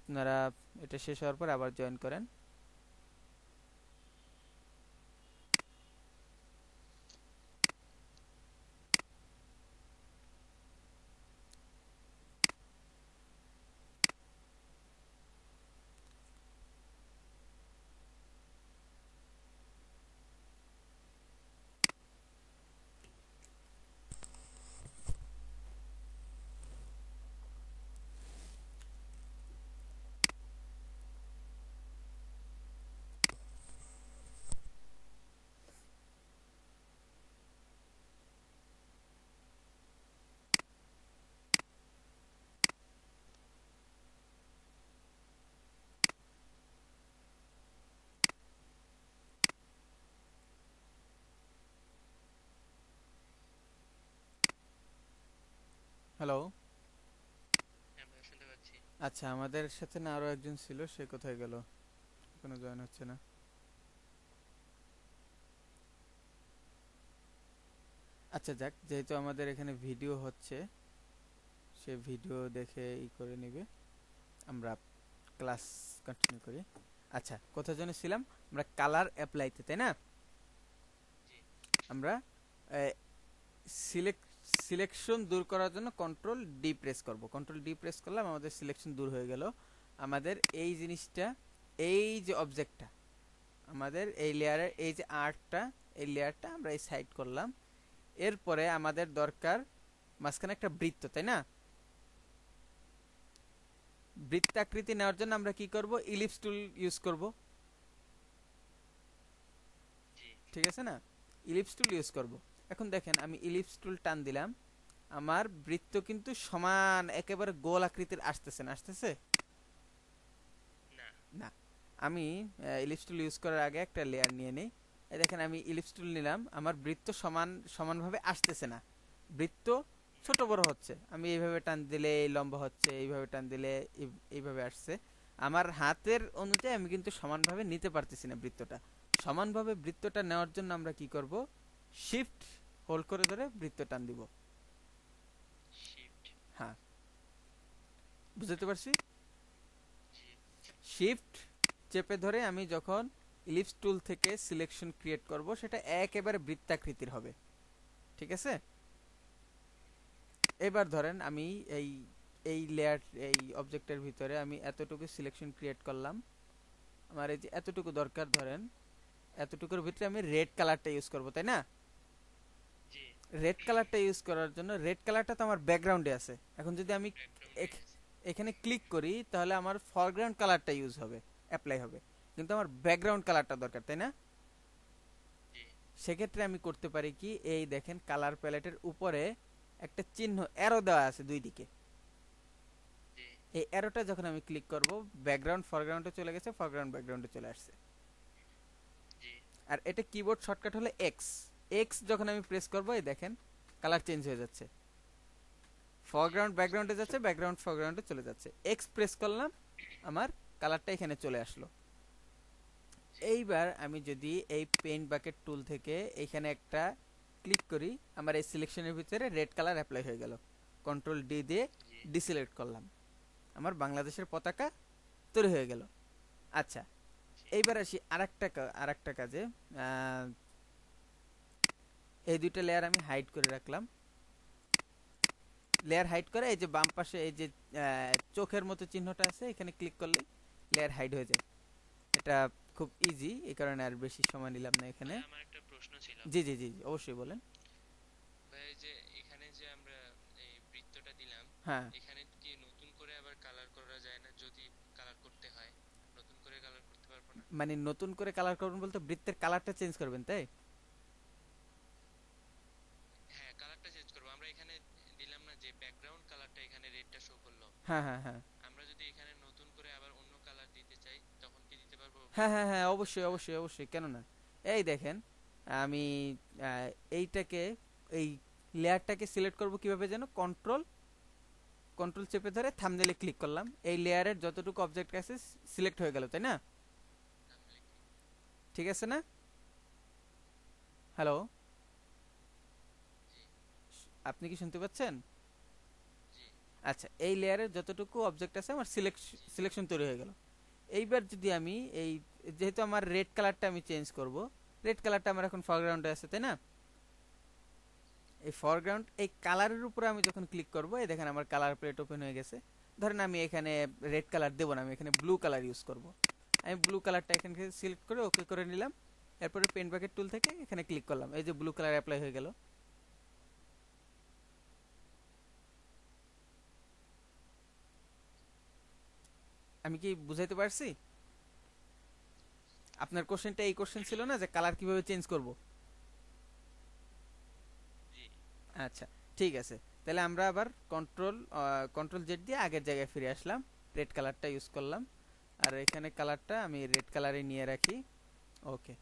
আপনারা এটা শেষ হওয়ার পর আবার জয়েন করেন। হ্যালো। আমরা শুনতে পাচ্ছি। আচ্ছা, আমাদের সাথে না আরো একজন ছিল, সে কোথায় গেল? কোনো জয়েন হচ্ছে না। আচ্ছা যাক, যেহেতু আমাদের এখানে ভিডিও হচ্ছে, সে ভিডিও দেখে করে নিবে। আমরা ক্লাস কন্টিনিউ করি। আচ্ছা, কোথায় যেন ছিলাম? আমরা কালার অ্যাপ্লাইতে, তাই না? জি আমরা সিলেক্ট সিলেকশন দূর করার জন্য কন্ট্রোল ডি প্রেস করব। কন্ট্রোল ডি প্রেস করলাম, আমাদের সিলেকশন দূর হয়ে গেল। আমাদের এই জিনিসটা, এই যে অবজেক্টটা, আমাদের এই লেয়ারের এই যে আর্টটা, এই লেয়ারটা আমরা এই সাইড করলাম। এরপরে আমাদের দরকার মাঝখানে একটা বৃত্ত, তাই না? বৃত্তাকৃতি নেওয়ার জন্য আমরা কি করব? ইলিপস টুল ইউজ করব, জি ঠিক আছে না? ইলিপস টুল ইউজ করব। এখন দেখেন, আমি ইলিপস টুল টান দিলাম, আমার বৃত্ত কিন্তু সমান একেবারে গোল আকৃতির আসতেছে না, আসতেছে না। না। আমি ইলিপস টুল ইউজ করার আগে একটা লেয়ার নিয়ে নেই। এই দেখেন, আমি ইলিপস টুল নিলাম, আমার বৃত্ত সমানভাবে আসতেছে না, বৃত্ত না। ছোট বড় হচ্ছে। আমি এইভাবে টান দিলে এই লম্বা হচ্ছে, এইভাবে টান দিলে এইভাবে আসছে। আমার হাতের অনুযায়ী আমি কিন্তু সমানভাবে নিতে পারতেছি না বৃত্তটা, সমানভাবে বৃত্তটা নেওয়ার জন্য আমরা কি করব, শিফট হোল্ড করে ধরে বৃত্ত টান দিব। শিফট। হ্যাঁ, বুঝতে পারছি। জি। শিফট চেপে ধরে আমি যখন ইলিপস টুল থেকে সিলেকশন ক্রিয়েট করব, সেটা একেবারে বৃত্তাকৃতির হবে। ঠিক আছে। এবার ধরেন আমি এই এই লেয়ার, এই অবজেক্টের ভিতরে আমি এতটুকু সিলেকশন ক্রিয়েট করলাম। আমার এই যে এতটুকু দরকার, ধরেন এতটুকুর ভিতরে আমি রেড কালারটা ইউজ করব, তাই না? জি। রেড কালারটা ইউজ করার জন্য, রেড কালারটা তো আমার ব্যাকগ্রাউন্ডে আছে। এখন যদি আমি ব্যাকগ্রাউন্ডে এখ- আছে। এখানে ক্লিক করি, তাহলে আমার ফরগ্রাউন্ড কালারটা ইউজ হবে, অ্যাপ্লাই হবে। কিন্তু আমার ব্যাকগ্রাউন্ড কালারটা দরকার, তাই না? জি। সেক্ষেত্রে আমি করতে পারি কি, এই দেখেন কালার প্যালেটের উপরে একটা চিহ্ন অ্যারো দেওয়া আছে দুই দিকে। জি। এই অ্যারোটা যখন আমি ক্লিক করব, ব্যাকগ্রাউন্ড ফরগ্রাউন্ডে চলে গেছে, ফরগ্রাউন্ড ব্যাকগ্রাউন্ডে চলে আসছে। জি। আর এটা কিবোর্ড শর্টকাট হলো এক্স। এক্স যখন আমি প্রেস করব, এই দেখেন কালার চেঞ্জ হয়ে যাচ্ছে, ফরগ্রাউন্ড ব্যাকগ্রাউন্ডে যাচ্ছে, ব্যাকগ্রাউন্ড ফরগ্রাউন্ডে চলে যাচ্ছে। এক্স প্রেস করলাম, আমার কালারটা এখানে চলে আসলো। এইবার আমি যদি এই পেইন্ট বাকেট টুল থেকে এইখানে একটা ক্লিক করি, আমার এই সিলেকশনের ভিতরে রেড কালার অ্যাপ্লাই হয়ে গেল। কন্ট্রোল ডি দিয়ে জি। ডিসিলেক্ট করলাম, আমার বাংলাদেশের পতাকা তৈরি হয়ে গেল। আচ্ছা, জি। এইবার আসি আরেকটা কাজে। এই দুইটা লেয়ার আমি হাইড করে রাখলাম। লেয়ার হাইড করে এই যে বাম পাশে এই যে চোখের মতো চিহ্নটা আছে, এখানে ক্লিক করলে লেয়ার হাইড হয়ে যায়। এটা খুব ইজি, এই কারণে আর বেশি সময় নিলাম না এখানে। ভাই, আমার একটা প্রশ্ন ছিল। জি জি জি জি, অবশ্যই বলেন। ভাই, এই যে এখানে যে আমরা এই বৃত্তটা দিলাম, হ্যাঁ, এখানে কি নতুন করে আবার কালার করা যায় না? যদি কালার করতে হয়, নতুন করে কালার করতে পারবো না? মানে নতুন করে কালার করবেন বলতে বৃত্তের কালারটা চেঞ্জ করবেন, তাই? হ্যাঁ, কালারটা চেঞ্জ করবো। আমরা এখানে দিলাম না যে ব্যাকগ্রাউন্ড কালারটা, এখানে রেডটা শো করলো। হ্যাঁ হ্যাঁ হ্যাঁ আমরা যদি এখানে নতুন করে আবার অন্য কালার দিতে চাই, তখন কি দিতে পারবো? হ্যাঁ হ্যাঁ হ্যাঁ, অবশ্যই অবশ্যই অবশ্যই, কেন না। এই দেখেন, আমি এইটাকে, এই লেয়ারটাকে সিলেক্ট করব কিভাবে যেন, কন্ট্রোল কন্ট্রোল চেপে ধরে থাম্বনেইলে ক্লিক করলাম, এই লেয়ারের যতটুকু অবজেক্ট আছে সিলেক্ট হয়ে গেল, তাই না? তাহলে কি? ঠিক আছে না? হ্যালো, জি। আপনি কি শুনতে পাচ্ছেন? জি। আচ্ছা, এই লেয়ারের যতটুকু অবজেক্ট আছে আমার সিলেকশন তৈরি হয়ে গেল। এইবার যদি আমি এই, যেহেতু আমার রেড কালারটা আমি চেঞ্জ করব, রেড কালারটা আমার এখন ফরগ্রাউন্ডে আছে, তাই না? এই ফরগ্রাউন্ড, এই কালারের উপরে আমি যখন ক্লিক করব, এই দেখেন আমার কালার প্লেট ওপেন হয়ে গেছে। ধরেন আমি এখানে রেড কালার দেবো না, আমি এখানে ব্লু কালার ইউজ করব। আমি ব্লু কালারটা এখানে সিলেক্ট করে ওকে করে নিলাম। এরপরে পেন বাকেট টুল থেকে এখানে ক্লিক করলাম, এই যে ব্লু কালার অ্যাপ্লাই হয়ে গেল। আমি কি বুঝাইতে পারছি? আপনার কোশ্চেনটা এই কোশ্চেন ছিল না, যে কালার কিভাবে চেঞ্জ করব? জি। আচ্ছা, ঠিক আছে। তাহলে আমরা আবার কন্ট্রোল জেড দিয়ে আগের জায়গায় ফিরে আসলাম, রেড কালারটা ইউজ করলাম। আর এখানে কালারটা আমি রেড কালারে নিয়ে রাখি। ওকে,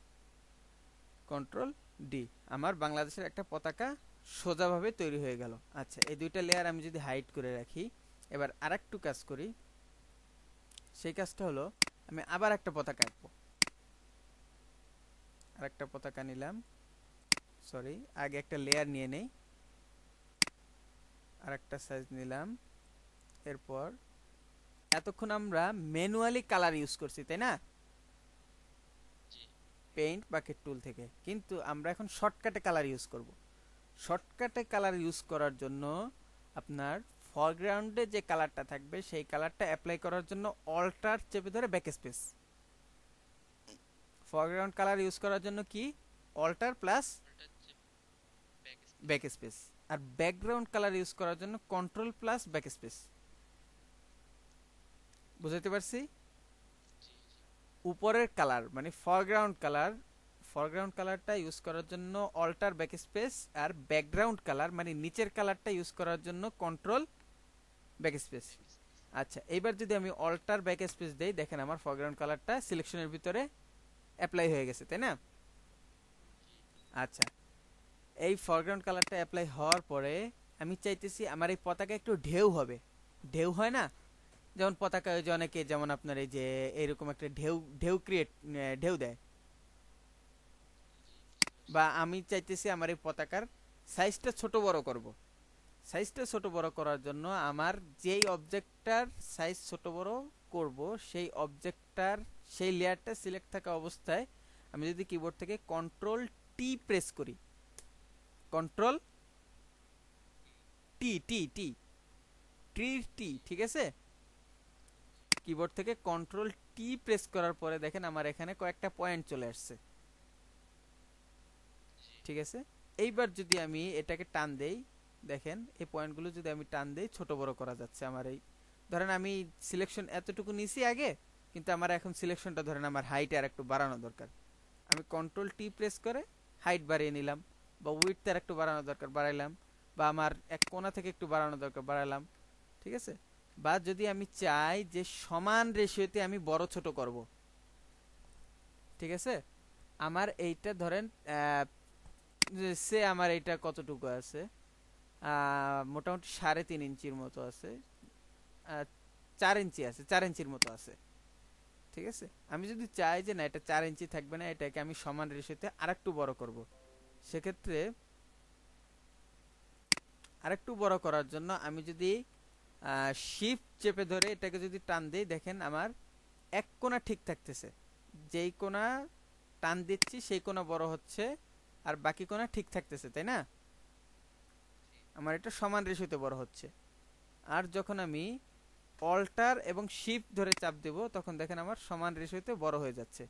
কন্ট্রোল ডি, আমার বাংলাদেশের একটা পতাকা সোজাভাবে তৈরি হয়ে গেল। আচ্ছা, এই দুইটা লেয়ার আমি যদি হাইড করে রাখি, এবার আরেকটু কাজ করি। সেই কাজটা হলো, আমি আবার একটা পতাকা আঁকবো। আরেকটা পতাকা নিলাম, সরি, আগে একটা লেয়ার নিয়ে নেই। আরেকটা সাইজ নিলাম। এরপর এতক্ষণ আমরা ম্যানুয়ালি কালার ইউজ করছি, তাই না? জি। পেইন্ট বাকেট টুল থেকে, কিন্তু আমরা এখন শর্টকাটে কালার ইউজ করব। শর্টকাটে কালার ইউজ করার জন্য আপনার ফরগ্রাউন্ডে যে কালারটা থাকবে, সেই কালারটা অ্যাপ্লাই করার জন্য অল্টার চেপে ধরে back space. Foreground colour use করার জন্য কি, অল্টার প্লাস ওটা হচ্ছে ব্যাক স্পেস। Back space. আর ব্যাকগ্রাউন্ড কালার ইউজ করার জন্য কন্ট্রোল প্লাস ব্যাক স্পেস। বুঝাইতে পারছি? জি। জি। উপরের কালার মানে ফরগ্রাউন্ড কালারটা ইউজ করার জন্য অল্টার ব্যাক স্পেস, আর ব্যাকগ্রাউন্ড কালার মানে নিচের কালারটা ইউজ করার জন্য control back space. Back space. আচ্ছা, এইবার যদি আমি অল্টার ব্যাক স্পেস দেই, দেখেন আমার ফরগ্রাউন্ড কালারটা সিলেকশনের ভিতরে অ্যাপ্লাই হয়ে গেছে, তাই না? জি। আচ্ছা, এই ফরগ্রাউন্ড কালারটা অ্যাপ্লাই হওয়ার পরে আমি চাইতেছি আমার এই পতাকা একটু ঢেউ হবে। ঢেউ হয় না, যেমন পতাকা ওই যে অনেকে, যেমন আপনার এই যে এরকম একটা ঢেউ ঢেউ ক্রিয়েট, ঢেউ দেয়। বা আমি চাইতেছি আমার এই পতাকার সাইজটা ছোট বড় করব। সাইজটা ছোট বড় করার জন্য আমার যেই অবজেক্টটার সাইজ ছোট বড় করব সেই অবজেক্টটার সেই লেয়ারটা সিলেক্ট থাকা অবস্থায় আমি যদি কিবোর্ড থেকে কন্ট্রোল টি প্রেস করি, কন্ট্রোল টি টি টি টি টি, ঠিক আছে? কিবোর্ড থেকে কন্ট্রোল টি প্রেস করার পরে দেখেন আমার এখানে কয়েকটা পয়েন্ট চলে আসছে, ঠিক আছে? এইবার যদি আমি এটাকে টান দেই, দেখেন এই পয়েন্টগুলো যদি আমি টান দেই ছোট বড় করা যাচ্ছে আমার এই, ধরেন আমি সিলেকশন এতটুকু নিছি আগে, কিন্তু আমার এখন সিলেকশনটা ধরেন আমার হাইট আর একটু বাড়ানো দরকার, আমি কন্ট্রোল টি প্রেস করে হাইট বাড়িয়ে নিলাম, বা উইডথ আর একটু বাড়ানো দরকার বাড়াইলাম, বা আমার এক কোণা থেকে একটু বাড়ানো দরকার বাড়াইলাম, ঠিক আছে? বা যদি আমি চাই যে সমান রেশিওতে আমি বড় ছোট করব, ঠিক আছে? আমার এইটা ধরেন সে আমার এইটা কতটুকু আছে, মোটামুটি 3.5 ইঞ্চির মতো আছে, 4 ইঞ্চি আছে, 4 ইঞ্চির মতো আছে, ঠিক আছে? আমি যদি চাই যে না এটা 4 ইঞ্চি থাকবে না, এটাকে আমি সমান রেশিওতে আরেকটু বড় করব, সেক্ষেত্রে আরেকটু বড় করার জন্য আমি যদি শিফট চেপে ধরে এটাকে যদি টান দিই, দেখেন আমার এক কোণা ঠিক থাকতেছে, যেই কোণা টান দিচ্ছি সেই কোণা বড় হচ্ছে, আর বাকি কোণা ঠিক থাকতেছে, তাই না? আমার এটা সমান রেশিওতে বড় হচ্ছে। আর যখন আমি অল্টার এবং শিফট ধরে চাপ দেব তখন দেখেন আমার সমান রেশিওতে বড় হয়ে যাচ্ছে।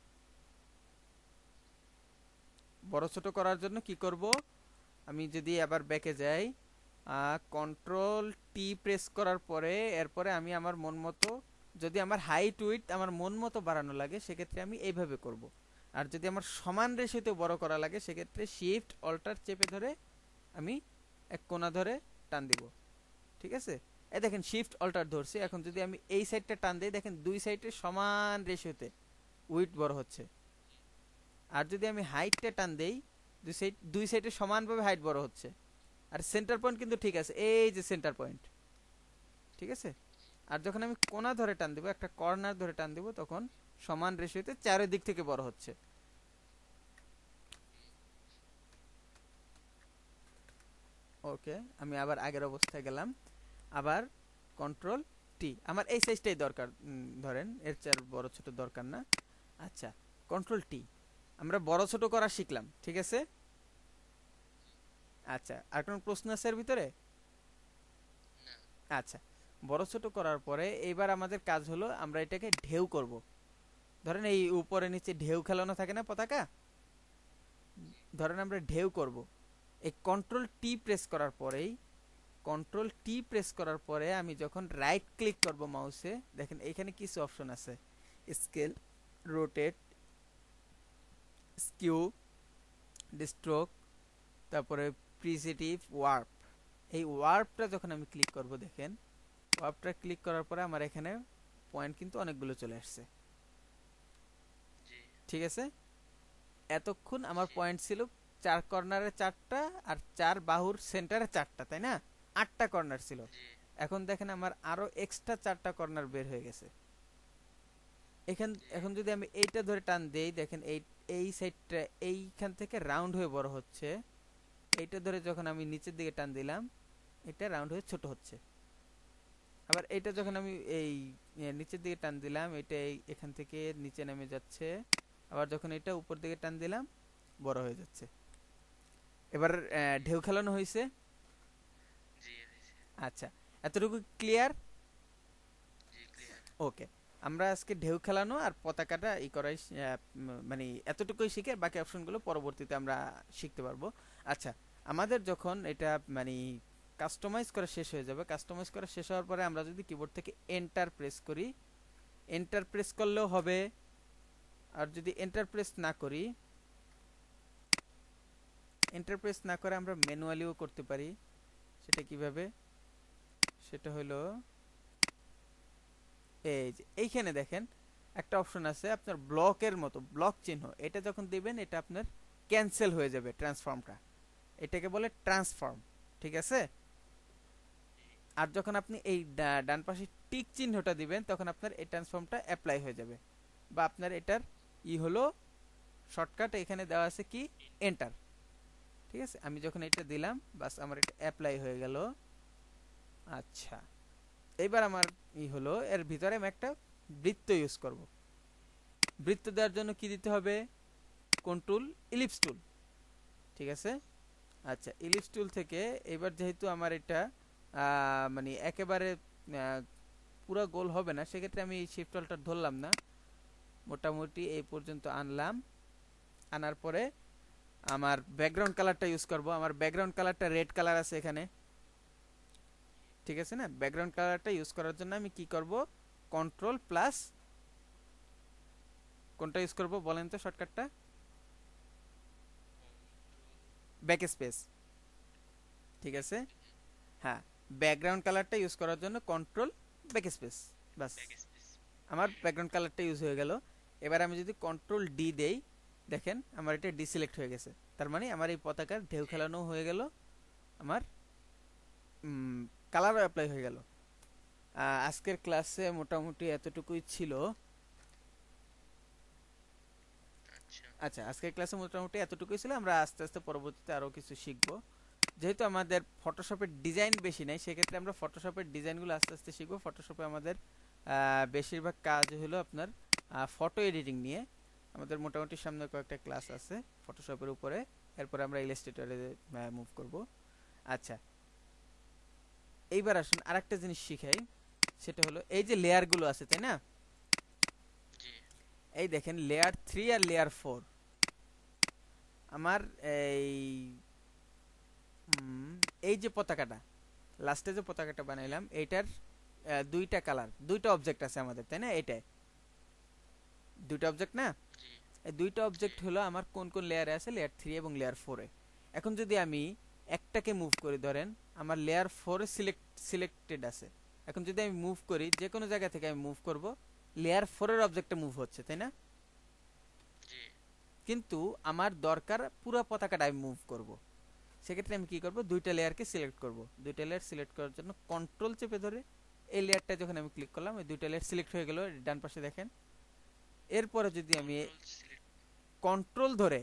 বড় ছোট করার জন্য কি করব, আমি যদি আবার ব্যাকে যাই, কন্ট্রোল টি প্রেস করার পরে এরপরে আমি আমার মন মতো, যদি আমার হাইট উইডথ আমার মন মতো বাড়ানো লাগে সেক্ষেত্রে আমি এইভাবে করব। আর যদি আমার সমান রেশিওতে বড় করা লাগে সেক্ষেত্রে শিফট অল্টার চেপে ধরে আমি এক কোণা ধরে টান দিব, ঠিক আছে? এই দেখেন শিফট অল্টার ধরছি, এখন যদি আমি এই সাইডটা টান দিই দেখেন দুই সাইডে সমান রেশিওতে উইডথ বড় হচ্ছে। আর যদি আমি হাইটটা টান দেই দুই সাইডে সমানভাবে হাইট বড় হচ্ছে। আর সেন্টার পয়েন্ট কিন্তু ঠিক আছে, এই যে সেন্টার পয়েন্ট, ঠিক আছে? আর যখন আমি কোণা ধরে টান দিব, একটা কর্নার ধরে টান দিব, তখন সমান রেশিওতে চারিদিক থেকে বড় হচ্ছে। ওকে, আমি আবার আগের অবস্থায় গেলাম, আবার কন্ট্রোল টি, আমার এই সাইজটাই দরকার, ধরেন এর চেয়ে বড় ছোট দরকার না। আচ্ছা, কন্ট্রোল টি, আমরা বড় ছোট করা শিখলাম, ঠিক আছে? আচ্ছা, আর কোনো প্রশ্ন আছে এর ভিতরে? না। আচ্ছা, বড় ছোট করার পরে এবার আমাদের কাজ হলো আমরা এটাকে ঢেউ করব। ধরেন এই উপরে নিচে ঢেউ খেলানো থাকে না পতাকা, ধরেন আমরা ঢেউ করব। এই কন্ট্রোল টি প্রেস করার পরেই, কন্ট্রোল টি প্রেস করার পরে আমি যখন রাইট ক্লিক করব মাউসে, দেখেন এখানে কিছু অপশন আছে, স্কেল, রোটেট, স্কিউ, ডিস্ট্রোক, তারপরে প্রিসিটিভ, ওয়ার্প। এই ওয়ার্পটা যখন আমি ক্লিক করব, দেখেন ওয়ার্পটা ক্লিক করার পরে আমার এখানে পয়েন্ট কিন্তু অনেকগুলো চলে আসছে, জি ঠিক আছে? এতক্ষণ আমার জি পয়েন্ট ছিল 4 কর্নারে 4টা আর 4 বাহুর সেন্টারে 4টা, তাই না? 8টা কর্নার ছিল। জি এখন দেখেন আমার আরো এক্সট্রা 4টা কর্নার বের হয়ে গেছে। এখান জি এখন যদি আমি এইটা ধরে টান দেই, দেখেন এই এই সাইডটা এইখান থেকে রাউন্ড হয়ে বড় হচ্ছে, এইটা ধরে যখন আমি নিচের দিকে টান দিলাম এটা রাউন্ড হয়ে ছোট হচ্ছে। আবার এইটা জি যখন আমি এই নিচের দিকে টান দিলাম এটা এখান থেকে নিচে নেমে যাচ্ছে, আবার যখন এটা উপর দিকে টান দিলাম বড় হয়ে যাচ্ছে। এবার জি ঢেউ খেলানো হয়েছে। জি হয়েছে। আচ্ছা, এতটুকু ক্লিয়ার? জি ক্লিয়ার। ওকে, আমরা আজকে ঢেউ খেলানো আর পতাকাটা ই করাই মানে এতটুকুই শিখে বাকি অপশনগুলো পরবর্তীতে আমরা শিখতে পারবো। আচ্ছা, আমাদের যখন এটা মানে কাস্টমাইজ করা শেষ হয়ে যাবে, কাস্টমাইজ করা শেষ হওয়ার পরে আমরা যদি কিবোর্ড থেকে এন্টার প্রেস করি, এন্টার প্রেস করলেও হবে। আর যদি এন্টার প্রেস না করি, এন্টার প্রেস না করে আমরা ম্যানুয়ালিও করতে পারি। সেটা কিভাবে? সেটা হলো এই যে এইখানে দেখেন একটা অপশন আছে আপনার ব্লকের মতো, ব্লক চিহ্ন, এটা যখন দিবেন এটা আপনার ক্যান্সেল হয়ে যাবে ট্রান্সফর্মটা, এটাকে বলে ট্রান্সফর্ম, ঠিক আছে? আর যখন আপনি এই ডান পাশে টিক চিহ্নটা দিবেন তখন আপনার এই ট্রান্সফর্মটা অ্যাপ্লাই হয়ে যাবে, বা আপনার এটার ই হলো শর্টকাট এখানে দেওয়া আছে কি, এন্টার। ঠিক আছে, আমি যখন এটা দিলাম বাস আমার এটা অ্যাপ্লাই হয়ে গেল। আচ্ছা, এবার আমার হলো এর ভিতরে আমি একটা বৃত্ত ইউজ করব। বৃত্ত দেওয়ার জন্য কি দিতে হবে? কন্ট্রোল ইলিপস টুল। ঠিক আছে, আচ্ছা ইলিপস টুল থেকে এবার যেহেতু আমার এটা মানে একেবারে পুরো গোল হবে না, সেক্ষেত্রে আমি শিফট অল্টার ধরলাম না, মোটামুটি এই পর্যন্ত আনলাম। আনার পরে আমার ব্যাকগ্রাউন্ড কালারটা ইউজ করব। আমার ব্যাকগ্রাউন্ড কালারটা রেড কালার আছে এখানে, ঠিক আছে না? ব্যাকগ্রাউন্ড কালারটা ইউজ করার জন্য আমি কি করব? কন্ট্রোল প্লাস কোনটা ইউজ করব বলেন তো শর্টকাটটা? Back space. ঠিক আছে, হ্যাঁ, ব্যাকগ্রাউন্ড কালারটা ইউজ করার জন্য কন্ট্রোল ব্যাক স্পেস। বাস, ব্যাক স্পেস। আমার ব্যাকগ্রাউন্ড কালারটা ইউজ হয়ে গেল। এবার আমি যদি কন্ট্রোল ডি দেই, দেখেন আমার এটা ডিসিলেক্ট হয়ে গেছে। তার মানে আমার এই পতাকার ঢেউ খেলানো হয়ে গেল, আমার কালারও অ্যাপ্লাই হয়ে গেল। আজকের ক্লাসে মোটামুটি এতটুকুই ছিল। আচ্ছা। আচ্ছা, আজকের ক্লাসে মোটামুটি এতটুকুই ছিল। আমরা আস্তে আস্তে পরবর্তীতে আরও কিছু শিখব। যেহেতু আমাদের ফটোশপের ডিজাইন বেশি নাই, সেক্ষেত্রে আমরা ফটোশপের ডিজাইনগুলো আস্তে আস্তে শিখব। ফটোশপে আমাদের বেশিরভাগ কাজ হলো আপনার ফটো এডিটিং নিয়ে। আমাদের মোটামুটি সামনে কয়েকটা ক্লাস আছে ফটোশপের উপরে, এরপরে আমরা ইলাস্ট্রেটরে মুভ করব। আচ্ছা, এইবার আসুন আরেকটা জিনিস শিখাই, সেটা হলো এই যে লেয়ারগুলো আছে, তাই না? জি। এই দেখেন লেয়ার 3 আর লেয়ার 4। আমার এই এই যে পতাকাটা, লাস্টে যে পতাকাটা বানাইলাম, এইটার দুইটা কালার, দুইটা অবজেক্ট আছে আমাদের, তাই না? এটাই দুইটা অবজেক্ট না? জি। এই দুইটা জি। অবজেক্ট হলো আমার কোন কোন লেয়ারে আছে? লেয়ার 3 এবং লেয়ার 4 এ। এখন যদি আমি একটাকে মুভ করি, ধরেন আমার লেয়ার 4 এ সিলেক্টেড আছে, এখন যদি আমি মুভ করি, যে কোনো জায়গা থেকে আমি মুভ করব, লেয়ার 4 এর অবজেক্টটা মুভ হচ্ছে, তাই না? জি। কিন্তু আমার দরকার পুরো পতাকাটা আমি মুভ করব। সেক্ষেত্রে আমি কি করব? দুইটা লেয়ারকে সিলেক্ট করব। দুইটা লেয়ার সিলেক্ট করার জন্য কন্ট্রোল চেপে ধরে এই লেয়ারটা যখন আমি ক্লিক করলাম, এই দুইটা লেয়ার সিলেক্ট হয়ে গেল ডান পাশে দেখেন। এরপরে যদি আমি কন্ট্রোল সিলেক্ট। কন্ট্রোল ধরে,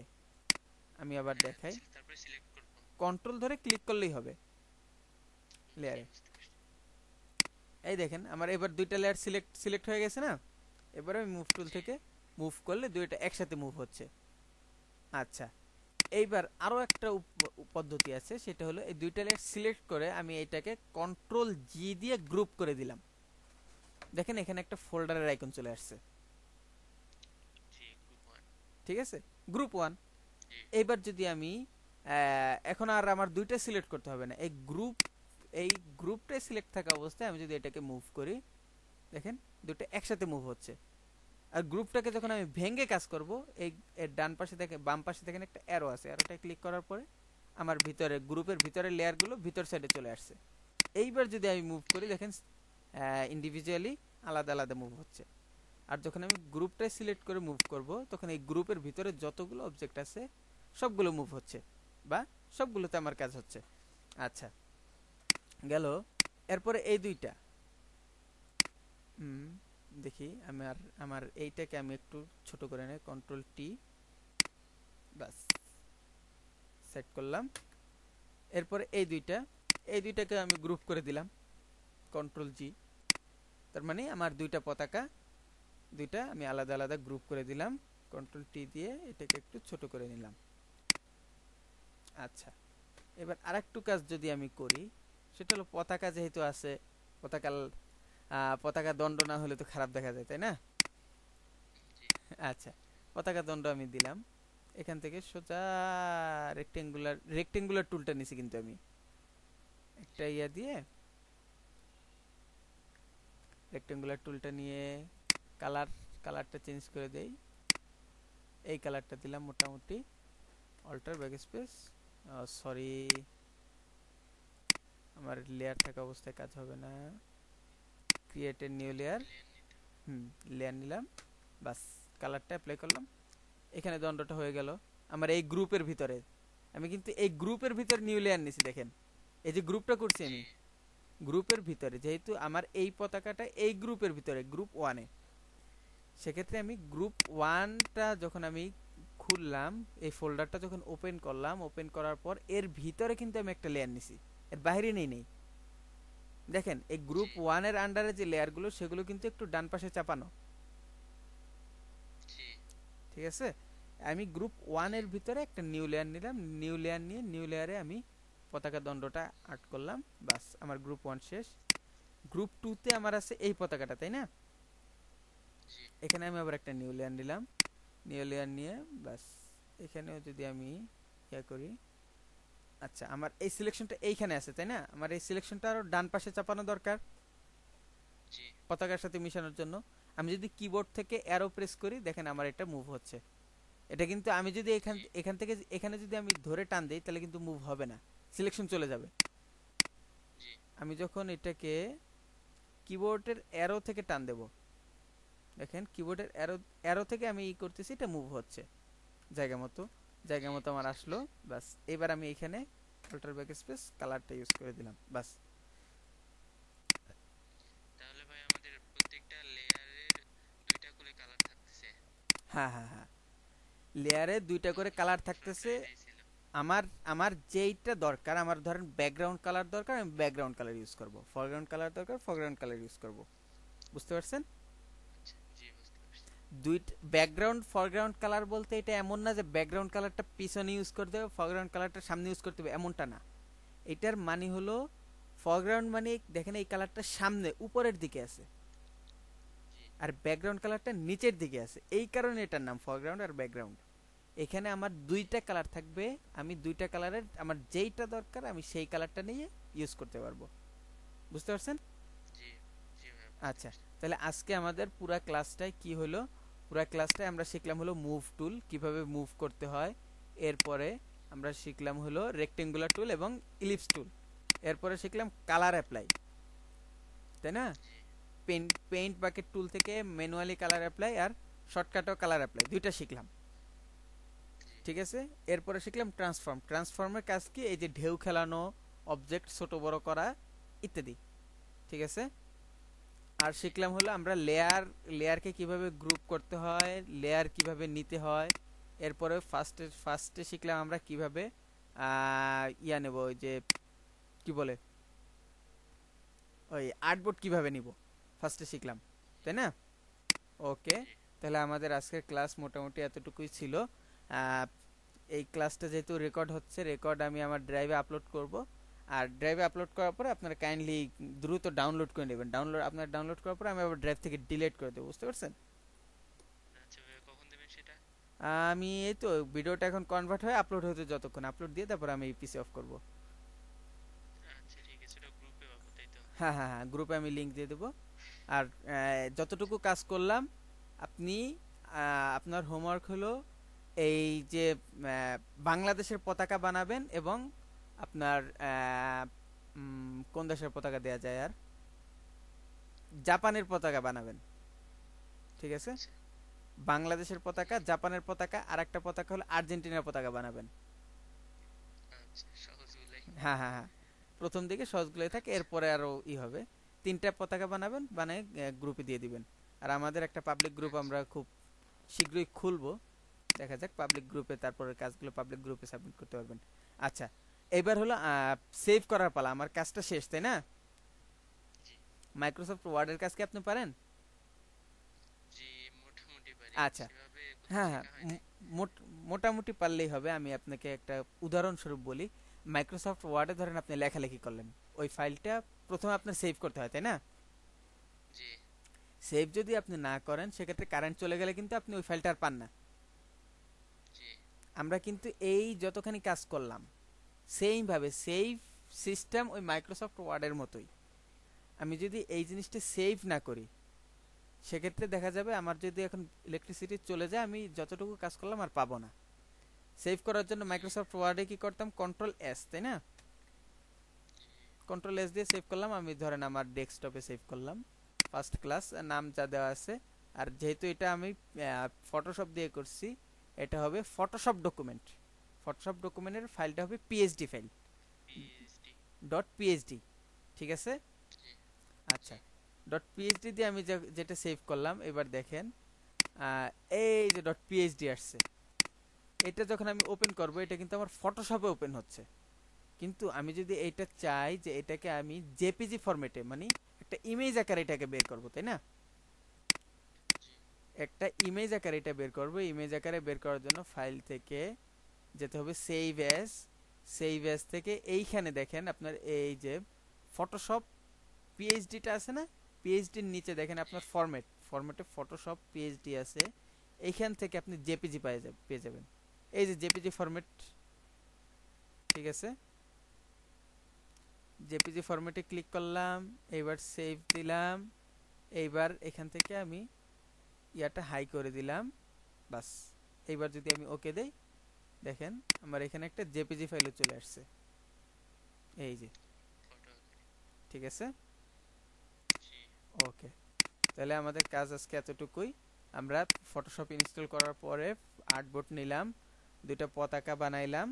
আমি আবার হ্যাঁ, দেখাই, তারপরে সিলেক্ট করব। কন্ট্রোল ধরে ক্লিক করলেই হবে জি, লেয়ারে। বুঝতে পারছি। এই দেখেন আমার এবার দুইটা লেয়ার সিলেক্ট হয়ে গেছে না? এবার আমি মুভ টুল জি। থেকে মুভ করলে দুইটা একসাথে মুভ হচ্ছে। আচ্ছা, এইবার আরো একটা পদ্ধতি আছে, সেটা হলো এই দুইটা লেয়ার সিলেক্ট করে আমি এটাকে কন্ট্রোল জি দিয়ে গ্রুপ করে দিলাম। দেখেন এখানে একটা ফোল্ডারের আইকন চলে আসছে, জি, গ্রুপ 1। ঠিক আছে? গ্রুপ 1। জি। এইবার যদি আমি এখন আর আমার দুইটা সিলেক্ট করতে হবে না, এই গ্রুপটাই সিলেক্ট থাকা অবস্থায় আমি যদি এটাকে মুভ করি, দেখেন দুটো একসাথে মুভ হচ্ছে। আর গ্রুপটাকে যখন আমি ভেঙে কাজ করব, এই এর ডান পাশে দেখেন, বাম পাশে দেখেন একটা অ্যারো আছে, অ্যারোটা ক্লিক করার পরে আমার ভিতরে গ্রুপের ভিতরে লেয়ারগুলো ভিতর সাইডে চলে আসছে। এইবার যদি আমি মুভ করি, দেখেন ইন্ডিভিজুয়ালি আলাদা আলাদা মুভ হচ্ছে। আর যখন আমি গ্রুপটাই সিলেক্ট করে মুভ করব, তখন এই গ্রুপের ভিতরে যতগুলো অবজেক্ট আছে সবগুলো মুভ হচ্ছে, বা সবগুলোতে আমার কাজ হচ্ছে। আচ্ছা, গেল। এরপরে এই দুইটা দেখি, আমার এইটাকে আমি একটু ছোট করে নেই, কন্ট্রোল টি, বাস সেট করলাম। এরপরে এই দুইটাকে আমি গ্রুপ করে দিলাম, কন্ট্রোল জি। তার মানে আমার দুইটা পতাকা, দুইটা আমি আলাদা আলাদা গ্রুপ করে দিলাম। কন্ট্রোল টি দিয়ে এটাকে একটু ছোট করে নিলাম। আচ্ছা, এবার আরেকটু কাজ যদি আমি করি, সেটা হলো পতাকা যেহেতু আছে, পতাকা পতাকা দণ্ড না হলে তো খারাপ দেখা যায়, তাই না? জি। আচ্ছা, পতাকা দণ্ড আমি দিলাম। এখান থেকে সোজা রেক্টেঙ্গুলার টুলটা নিছি, কিন্তু আমি একটা ইয়া দিয়ে রেক্টেঙ্গুলার টুলটা নিয়ে কালারটা চেঞ্জ করে দেই। এই কালারটা দিলাম মোটামুটি। অল্টার ব্যাকস্পেস, সরি, আমার লেয়ার থাকা অবস্থায় কাজ হবে না। Create a new layer, layer নিলাম, বাস কালারটা অ্যাপ্লাই করলাম। এখানে দণ্ডটা হয়ে গেল আমার এই গ্রুপের ভিতরে। আমি কিন্তু এই গ্রুপের ভিতরে নিউ লেয়ার নিছি, দেখেন এই যে গ্রুপটা করছি জি। আমি গ্রুপের ভিতরে, যেহেতু আমার এই পতাকাটা এই গ্রুপের ভিতরে, গ্রুপ 1 এ, সেক্ষেত্রে আমি গ্রুপ 1টা যখন আমি খুললাম, এই ফোল্ডারটা যখন ওপেন করলাম, ওপেন করার পর এর ভিতরে কিন্তু আমি একটা লেয়ার নিছি, এর বাইরে নেই। দেখেন এই গ্রুপ জি। 1 এর আন্ডারে যে লেয়ারগুলো সেগুলো কিন্তু একটু ডান পাশে চাপানো। জি। ঠিক আছে, আমি গ্রুপ 1 জি। এর ভিতরে একটা নিউ লেয়ার নিলাম, নিউ লেয়ার নিয়ে নিউ লেয়ারে আমি পতাকা দণ্ডটা আর্ট করলাম, বাস আমার গ্রুপ 1 শেষ। গ্রুপ 2 তে আমার আছে এই পতাকাটা, তাই না? জি। এখানে আমি আবার একটা নিউ লেয়ার নিলাম, নিউ লেয়ার নিয়ে বাস এখানেও যদি আমি ইয়া করি, আচ্ছা আমার এই সিলেকশনটা এইখানে আছে তাই না, আমার এই সিলেকশনটা আরো ডান পাশে চাপানো দরকার জি। পতাকার সাথে মিশানোর জন্য। আমি যদি কিবোর্ড থেকে অ্যারো প্রেস করি, দেখেন আমার এটা মুভ হচ্ছে। এটা কিন্তু আমি যদি এখান জি। এখান থেকে এখানে যদি আমি ধরে টান দিই তাহলে কিন্তু মুভ হবে না, সিলেকশন চলে যাবে। জি। আমি যখন এটাকে কিবোর্ডের অ্যারো থেকে টান দেব, দেখেন কিবোর্ডের অ্যারো অ্যারো থেকে আমি ই করতেছি, এটা মুভ হচ্ছে জায়গা মতো, জায়গা জি, মতো আমার বুঝতে আসলো। পারছি। বাস এবার আমি এখানে অল্টার ব্যাক স্পেস কালারটা ইউজ করে দিলাম, বাস। তাহলে ভাই আমাদের প্রত্যেকটা লেয়ারের দুইটা করে কালার থাকতেছে। হ্যাঁ হ্যাঁ হ্যাঁ, লেয়ারে দুইটা করে ওকে, কালার প্রশ্নটা থাকতেছে। এটাই ছিল। আমার আমার যেইটা দরকার, আমার ধরেন ব্যাকগ্রাউন্ড কালার দরকার, আমি ব্যাকগ্রাউন্ড কালার ইউজ করব, ফরগ্রাউন্ড কালার দরকার, ফরগ্রাউন্ড কালার ইউজ করব। বুঝতে পারছেন? আচ্ছা, জি বুঝতে পারছি। দুই ব্যাকগ্রাউন্ড ফরগ্রাউন্ড কালার বলতে এটা এমন না যে ব্যাকগ্রাউন্ড কালারটা পিছনে ইউজ করতে হবে, ফরগ্রাউন্ড কালারটা সামনে ইউজ করতে হবে, এমনটা না। এটার মানে হলো ফরগ্রাউন্ড মানে দেখেন এই কালারটা সামনে উপরের দিকে আছে, জি। আর ব্যাকগ্রাউন্ড কালারটা নিচের দিকে আছে, এই কারণে এটার নাম ফরগ্রাউন্ড আর ব্যাকগ্রাউন্ড। এখানে আমার দুইটা কালার থাকবে, আমি দুইটা কালারের আমার যেইটা দরকার আমি সেই কালারটা নিয়ে ইউজ করতে পারবো। বুঝতে পারছেন? জি। জি ভাই, বুঝতে আচ্ছা, পারছি। তাহলে আজকে আমাদের পুরা ক্লাসটাই কি হলো, পুরা ক্লাসটাই আমরা শিখলাম হলো মুভ টুল কিভাবে মুভ করতে হয়, এরপরে আমরা শিখলাম হলো রেক্টেঙ্গুলার টুল এবং ইলিপস টুল, এরপরে শিখলাম কালার অ্যাপ্লাই, তাই না? জি। পেইন্ট পেইন্ট বাকেট টুল থেকে ম্যানুয়ালি কালার অ্যাপ্লাই আর শর্টকাটও কালার অ্যাপ্লাই, দুইটা শিখলাম। জি। ঠিক আছে, এরপরে শিখলাম ট্রান্সফর্ম, ট্রান্সফর্মের কাজ কি, এই যে ঢেউ খেলানো, অবজেক্ট ছোট বড় করা ইত্যাদি। ঠিক আছে, আর জি। শিখলাম হলো আমরা লেয়ারকে কিভাবে গ্রুপ করতে হয়, লেয়ার কিভাবে নিতে হয়। এরপরে ফার্স্টে শিখলাম আমরা কিভাবে ইয়া নেব, ওই যে কি বলে, ওই আর্টবোর্ড কিভাবে নিব, ফার্স্টে শিখলাম, তাই না? ওকে, জি। তাহলে আমাদের আজকের ক্লাস মোটামুটি এতটুকুই ছিল। আহ, এই ক্লাসটা যেহেতু রেকর্ড হচ্ছে, রেকর্ড আমি আমার ড্রাইভে আপলোড করব, আর ড্রাইভে আপলোড করার পরে আপনারা কাইন্ডলি দ্রুত ডাউনলোড করে নেবেন, ডাউনলোড করার পরে আমি আবার ড্রাইভ থেকে ডিলিট করে দেবো। বুঝতে পারছেন? আচ্ছা ভাই, কখন দেবেন সেটা? আমি এই তো ভিডিওটা এখন কনভার্ট হয়ে আপলোড হতে যতক্ষণ, আপলোড দিয়ে তারপর আমি পিসি অফ করব। আচ্ছা ঠিক আছে, ওটা গ্রুপে পাবো তাই তো? হ্যাঁ হ্যাঁ হ্যাঁ, গ্রুপে আমি লিংক দিয়ে দেবো। আর যতটুকু কাজ করলাম, আপনি আপনার হোমওয়ার্ক হলো এই যে বাংলাদেশের পতাকা বানাবেন, এবং আপনার কোন দেশের পতাকা দেয়া যায় আর, জাপানের পতাকা বানাবেন। ঠিক আছে, আচ্ছা। বাংলাদেশের পতাকা, জাপানের পতাকা, আর একটা পতাকা হলো আর্জেন্টিনার পতাকা বানাবেন। আচ্ছা, সহজগুলাই। হ্যাঁ হ্যাঁ হ্যাঁ, প্রথম দিকে সহজগুলোই থাকে, আচ্ছা। এরপরে আরো ই হবে। তিনটা পতাকা বানাবেন, বানিয়ে গ্রুপে দিয়ে দিবেন। আর আমাদের একটা পাবলিক গ্রুপ আচ্ছা। আমরা খুব শীঘ্রই খুলবো, দেখা যাক পাবলিক গ্রুপে, তারপরে কাজগুলো পাবলিক গ্রুপে সাবমিট করতে পারবেন। আচ্ছা, এবার হলো সেভ করার পালা, আমার কাজটা শেষ, তাই না? জি। মাইক্রোসফট ওয়ার্ডের কাজ কি আপনি পারেন? জি, মোটামুটি পারি, আচ্ছা, সেভাবে কোথাও হ্যাঁ হ্যাঁ, শেখা হয় নাই। মোটামুটি পারলেই হবে। আমি আপনাকে একটা উদাহরণস্বরূপ বলি। মাইক্রোসফট ওয়ার্ডে ধরেন আপনি লেখালেখি করলেন, ওই ফাইলটা প্রথমে আপনার সেভ করতে হয়, তাই না? জি। সেভ যদি আপনি না করেন, সেক্ষেত্রে কারেন্ট চলে গেলে কিন্তু আপনি ওই ফাইলটা আর পান না। জি। আমরা কিন্তু এই যতখানি কাজ করলাম, সেইম ভাবে সেভ সিস্টেম ওই মাইক্রোসফট ওয়ার্ডের মতোই। আমি যদি এই জিনিসটা সেভ না করি, সেক্ষেত্রে দেখা যাবে আমার যদি এখন ইলেকট্রিসিটি চলে যায়, আমি যতটুকু কাজ করলাম আর পাবো না। সেভ করার জন্য জি। মাইক্রোসফট ওয়ার্ডে কি করতাম, কন্ট্রোল এস, তাই না? কন্ট্রোল এস দিয়ে সেভ করলাম, আমি ধরেন আমার ডেস্কটপে সেভ করলাম, ফার্স্ট ক্লাস নাম যা দেওয়া আছে। আর যেহেতু এটা আমি ফটোশপ দিয়ে করছি, এটা হবে ফটোশপ ডকুমেন্ট। ফটোশপ ডকুমেন্টের ফাইলটা হবে PhD file, PhD. Dot PhD. ঠিক আছে, জি। আচ্ছা, জি। ডট পিএইচডি দিয়ে আমি যেটা সেভ করলাম, এবার দেখেন এই যে ডট পিএইচডি আসছে, এটা যখন আমি ওপেন করব এটা কিন্তু আমার ফটোশপে ওপেন হচ্ছে, কিন্তু আমি যদি এটা চাই যে এটাকে আমি জেপিজি ফরম্যাটে মানে একটা ইমেজ আকারে এটাকে বের করব, তাই না? জি। একটা ইমেজ আকারে এটা বের করব, ইমেজ আকারে বের করার জন্য ফাইল থেকে যেতে হবে সেভ অ্যাজ, সেভ অ্যাজ থেকে এইখানে দেখেন আপনার এই যে ফটোশপ পিএইচডিটা আছে না, পিএইচডির নিচে দেখেন আপনার ফরম্যাট, ফরম্যাটে ফটোশপ পিএইচডি আছে, এইখান থেকে আপনি জেপিজি পেয়ে যাবেন, এই যে জেপিজি ফরম্যাট। ঠিক আছে, জেপিজি ফরম্যাটে ক্লিক করলাম, এইবার সেভ দিলাম, এইবার এখান থেকে আমি ইয়াটা হাই করে দিলাম, বাস। এইবার যদি আমি ওকে দেই, দেখেন আমার এখানে একটা জেপিজি ফাইলও চলে আসছে, এই যে। ফটো। ঠিক আছে, জি। ওকে। তাহলে আমাদের কাজ আজকে এতটুকুই। আমরা ফটোশপ ইনস্টল করার পরে আর্টবোর্ড নিলাম, দুইটা পতাকা বানাইলাম,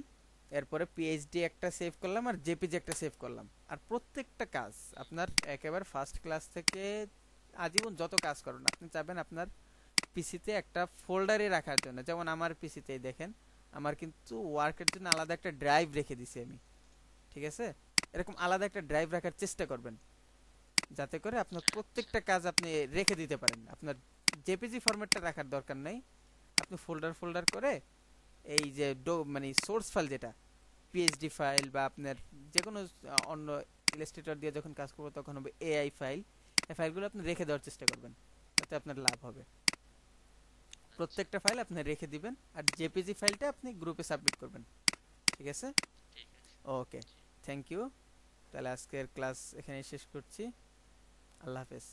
এরপরে পিএইচডি একটা সেভ করলাম আর জেপিজি একটা সেভ করলাম। আর প্রত্যেকটা কাজ আপনার একেবারে ফার্স্ট ক্লাস থেকে আজীবন যত কাজ করুন আপনি চাবেন আপনার পিসিতে একটা ফোল্ডারে রাখার জন্য, যেমন আমার পিসিতে দেখেন আমার কিন্তু ওয়ার্কের জন্য আলাদা একটা ড্রাইভ রেখে দিছি আমি। ঠিক আছে, এরকম আলাদা একটা ড্রাইভ রাখার চেষ্টা করবেন, যাতে করে আপনার আচ্ছা। প্রত্যেকটা কাজ আপনি রেখে দিতে পারেন। আপনার জেপিজি ফরম্যাটটা রাখার দরকার নেই, আপনি ফোল্ডার ফোল্ডার করে এই যে মানে সোর্স ফাইল যেটা পিএইচডি ফাইল বা আপনার যে কোনো অন্য ইলাস্ট্রেটর দিয়ে যখন কাজ করবো তখন হবে এআই ফাইল, এই ফাইলগুলো আপনি রেখে দেওয়ার চেষ্টা করবেন, তাতে আপনার লাভ হবে। আচ্ছা। প্রত্যেকটা ফাইল আপনি রেখে দিবেন আর জেপিজি ফাইলটা আপনি গ্রুপে সাবমিট করবেন। ঠিক আছে, ঠিক আছে। ওকে, থ্যাংক ইউ। তাহলে আজকের ক্লাস এখানেই শেষ করছি, আল্লাহ হাফেজ।